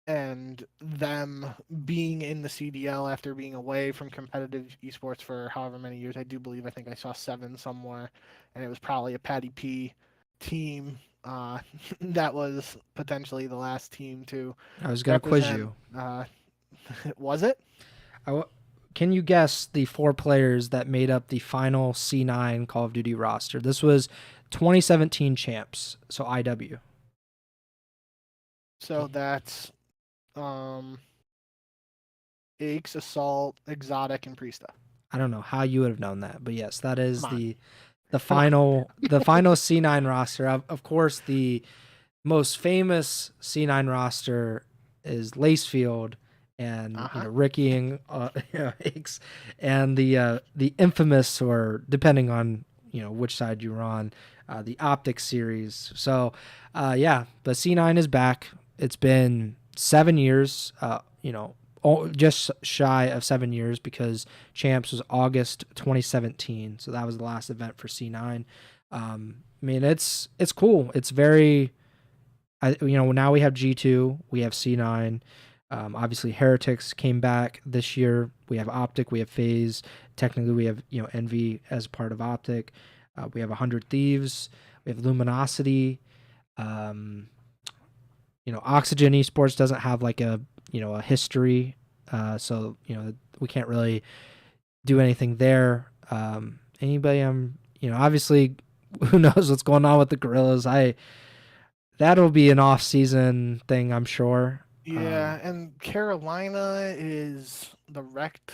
and them being in the CDL after being away from competitive esports for however many years. I think I saw 7 somewhere, and it was probably a Patty P team. That was potentially the last team to I was gonna quiz represent. you. Was it? Can you guess the 4 players that made up the final C9 Call of Duty roster? This was 2017 champs, so IW. So that's um Aches, Assault, Exotic, and Priesta. I don't know how you would have known that, but yes, that is Come on. the Come on. the final C9 roster. Of course, the most famous C9 roster is Lacefield and Ricky and Hicks, and the infamous, or depending on which side you're on, the OpTic series. So yeah, the C9 is back. It's been 7 years. Just shy of 7 years, because Champs was August 2017, so that was the last event for C9. I mean, it's cool. It's very, now we have G2, we have C9. Obviously, Heretics came back this year. We have OpTic, we have FaZe. Technically, we have Envy as part of OpTic. We have 100 Thieves. We have Luminosity. Oxygen Esports doesn't have like a history, so we can't really do anything there. Anybody, obviously, who knows what's going on with the Gorillas? That'll be an off-season thing, I'm sure. Yeah, and Carolina is the Rect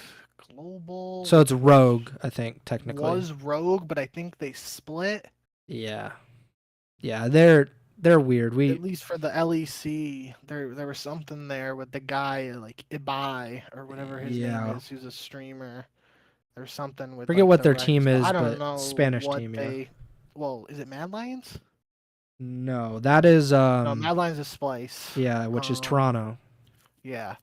Global. So it's Rogue, I think, technically. Was Rogue, but I think they split. Yeah, they're weird. At least for the LEC, there was something there with the guy like Ibai or whatever his name is, who's a streamer. There's something with forget like, what their team is, I don't but know Spanish what team. Well, is it Mad Lions? No, that is no, Mad Lions is Splice. Yeah, which is Toronto. Yeah.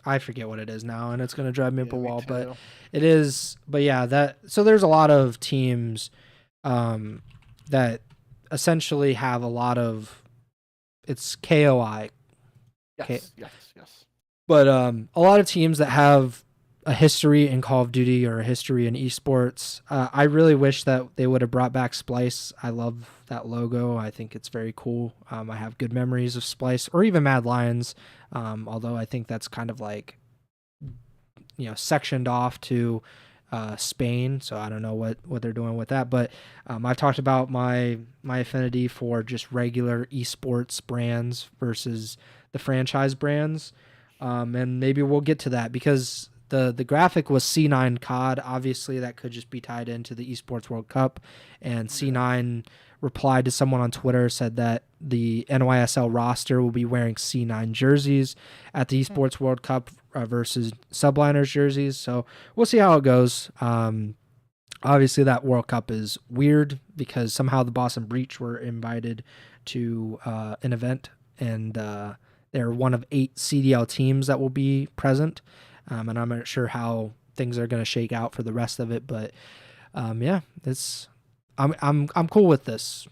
I forget what it is now, and it's gonna drive me up a wall, but it is. But yeah, so there's a lot of teams that essentially have a lot of, it's KOI. Yes. But a lot of teams that have a history in Call of Duty or a history in esports. I really wish that they would have brought back Splice. I love that logo. I think it's very cool. I have good memories of Splice, or even Mad Lions, although I think that's kind of like, sectioned off to Spain, so I don't know what they're doing with that. But I've talked about my affinity for just regular esports brands versus the franchise brands, and maybe we'll get to that, because the graphic was C9 COD. Obviously, that could just be tied into the Esports World Cup, and C9 replied to someone on Twitter, said that the NYSL roster will be wearing C9 jerseys at the Esports World Cup versus Subliners jerseys. So we'll see how it goes. Obviously, that World Cup is weird because somehow the Boston Breach were invited to an event, and they're one of 8 CDL teams that will be present. And I'm not sure how things are going to shake out for the rest of it, but yeah, I'm cool with this.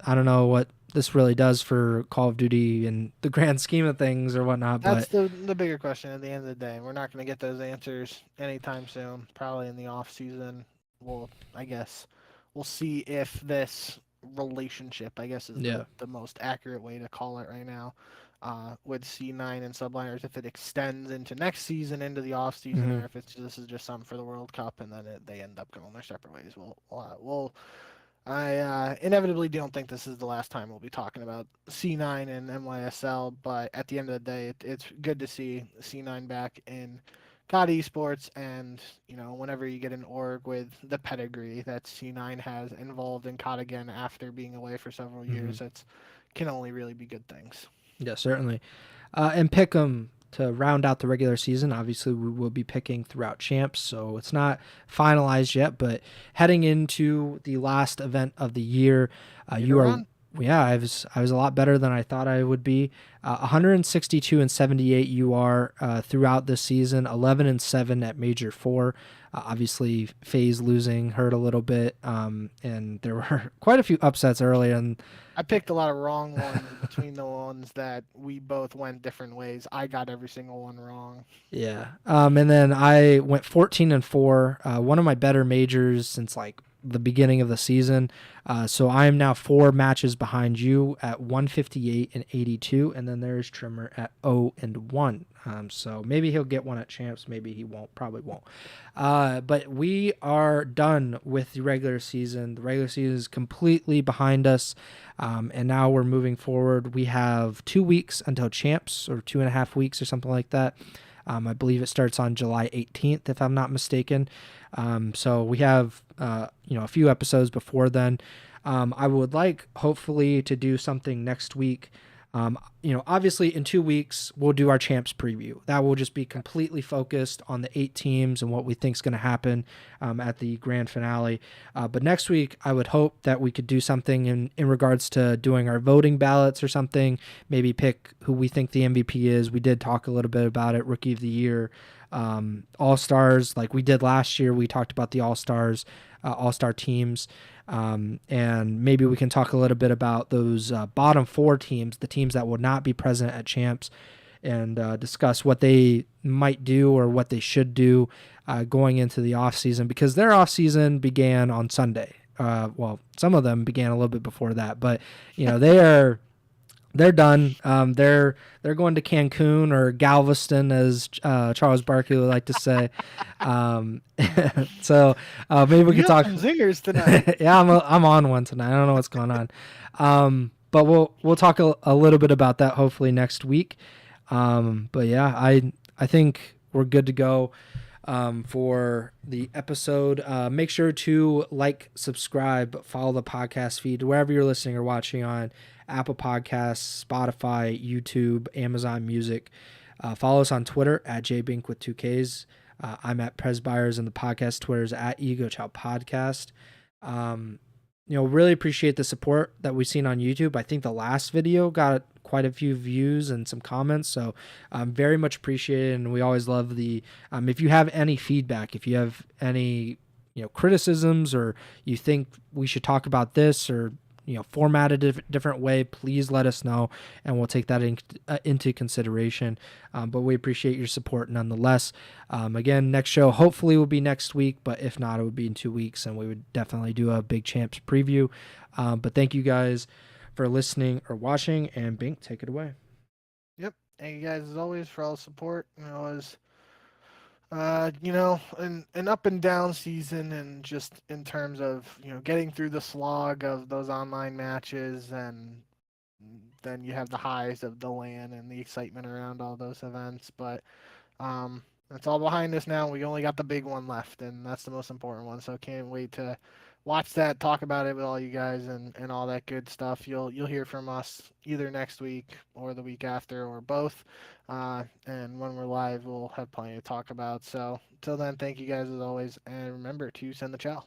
I don't know what this really does for Call of Duty in the grand scheme of things or whatnot. That's the bigger question at the end of the day. We're not going to get those answers anytime soon. Probably in the off season. We'll see if this relationship, I guess, is the most accurate way to call it right now, with C9 and Subliners, if it extends into next season, into the off season, or if this is just something for the World Cup and then they end up going their separate ways. I inevitably don't think this is the last time we'll be talking about C9 and NYSL, but at the end of the day, it's good to see C9 back in COD Esports, and whenever you get an org with the pedigree that C9 has involved in COD again after being away for several years, it can only really be good things. Yeah, certainly. And pick 'em to round out the regular season. Obviously, we will be picking throughout champs, so it's not finalized yet. But heading into the last event of the year, I was a lot better than I thought I would be. 162 and 78 you are throughout this season. 11 and 7 at Major 4. Obviously, FaZe losing hurt a little bit, and there were quite a few upsets early. And I picked a lot of wrong ones between the ones that we both went different ways. I got every single one wrong. Yeah, and then I went 14 and 4. One of my better majors since like the beginning of the season. So I am now 4 matches behind you at 158 and 82, and then there's Trimmer at 0 and 1. So maybe he'll get one at champs, maybe he won't, probably won't. But we are done with the regular season. The regular season is completely behind us, and now we're moving forward. We have 2 weeks until champs, or 2.5 weeks or something like that. I believe it starts on July 18th, if I'm not mistaken. So we have, a few episodes before then. I would like, hopefully, to do something next week. Obviously in 2 weeks, we'll do our champs preview. That will just be completely focused on the 8 teams and what we think is going to happen at the grand finale. But next week, I would hope that we could do something in regards to doing our voting ballots or something, maybe pick who we think the MVP is. We did talk a little bit about it, Rookie of the Year, All-Stars, like we did last year. We talked about the All-Stars, All-Star teams. And maybe we can talk a little bit about those bottom 4 teams, the teams that will not be present at champs, and discuss what they might do or what they should do going into the offseason, because their offseason began on Sunday. Well, some of them began a little bit before that, but they're done. They're going to Cancun, or Galveston, as Charles Barkley would like to say. So maybe we could talk some zingers tonight. Yeah, I'm on one tonight. I don't know what's going on. But we'll talk a little bit about that hopefully next week. But yeah, I think we're good to go for the episode. Make sure to like, subscribe, follow the podcast feed wherever you're listening or watching on Apple Podcasts, Spotify, YouTube, Amazon Music. Follow us on Twitter at jbink with 2Ks. I'm at Pres Byers, and the podcast Twitter is at Ego Chall Podcast. Really appreciate the support that we've seen on YouTube. I think the last video got quite a few views and some comments, so very much appreciated. And we always love the if you have any feedback, if you have any criticisms, or you think we should talk about this, or format a different way, please let us know, and we'll take that into consideration. But we appreciate your support nonetheless. Again, next show hopefully will be next week, but if not, it would be in 2 weeks, and we would definitely do a big champs preview. But thank you guys for listening or watching, and Bink, take it away. Yep. Thank you guys as always for all the support. As an up and down season, and just in terms of, getting through the slog of those online matches, and then you have the highs of the LAN and the excitement around all those events. But it's all behind us now. We only got the big one left, and that's the most important one. So can't wait to watch that, talk about it with all you guys, and all that good stuff. You'll hear from us either next week or the week after, or both. And when we're live, we'll have plenty to talk about. So until then, thank you guys as always, and remember to send the chow.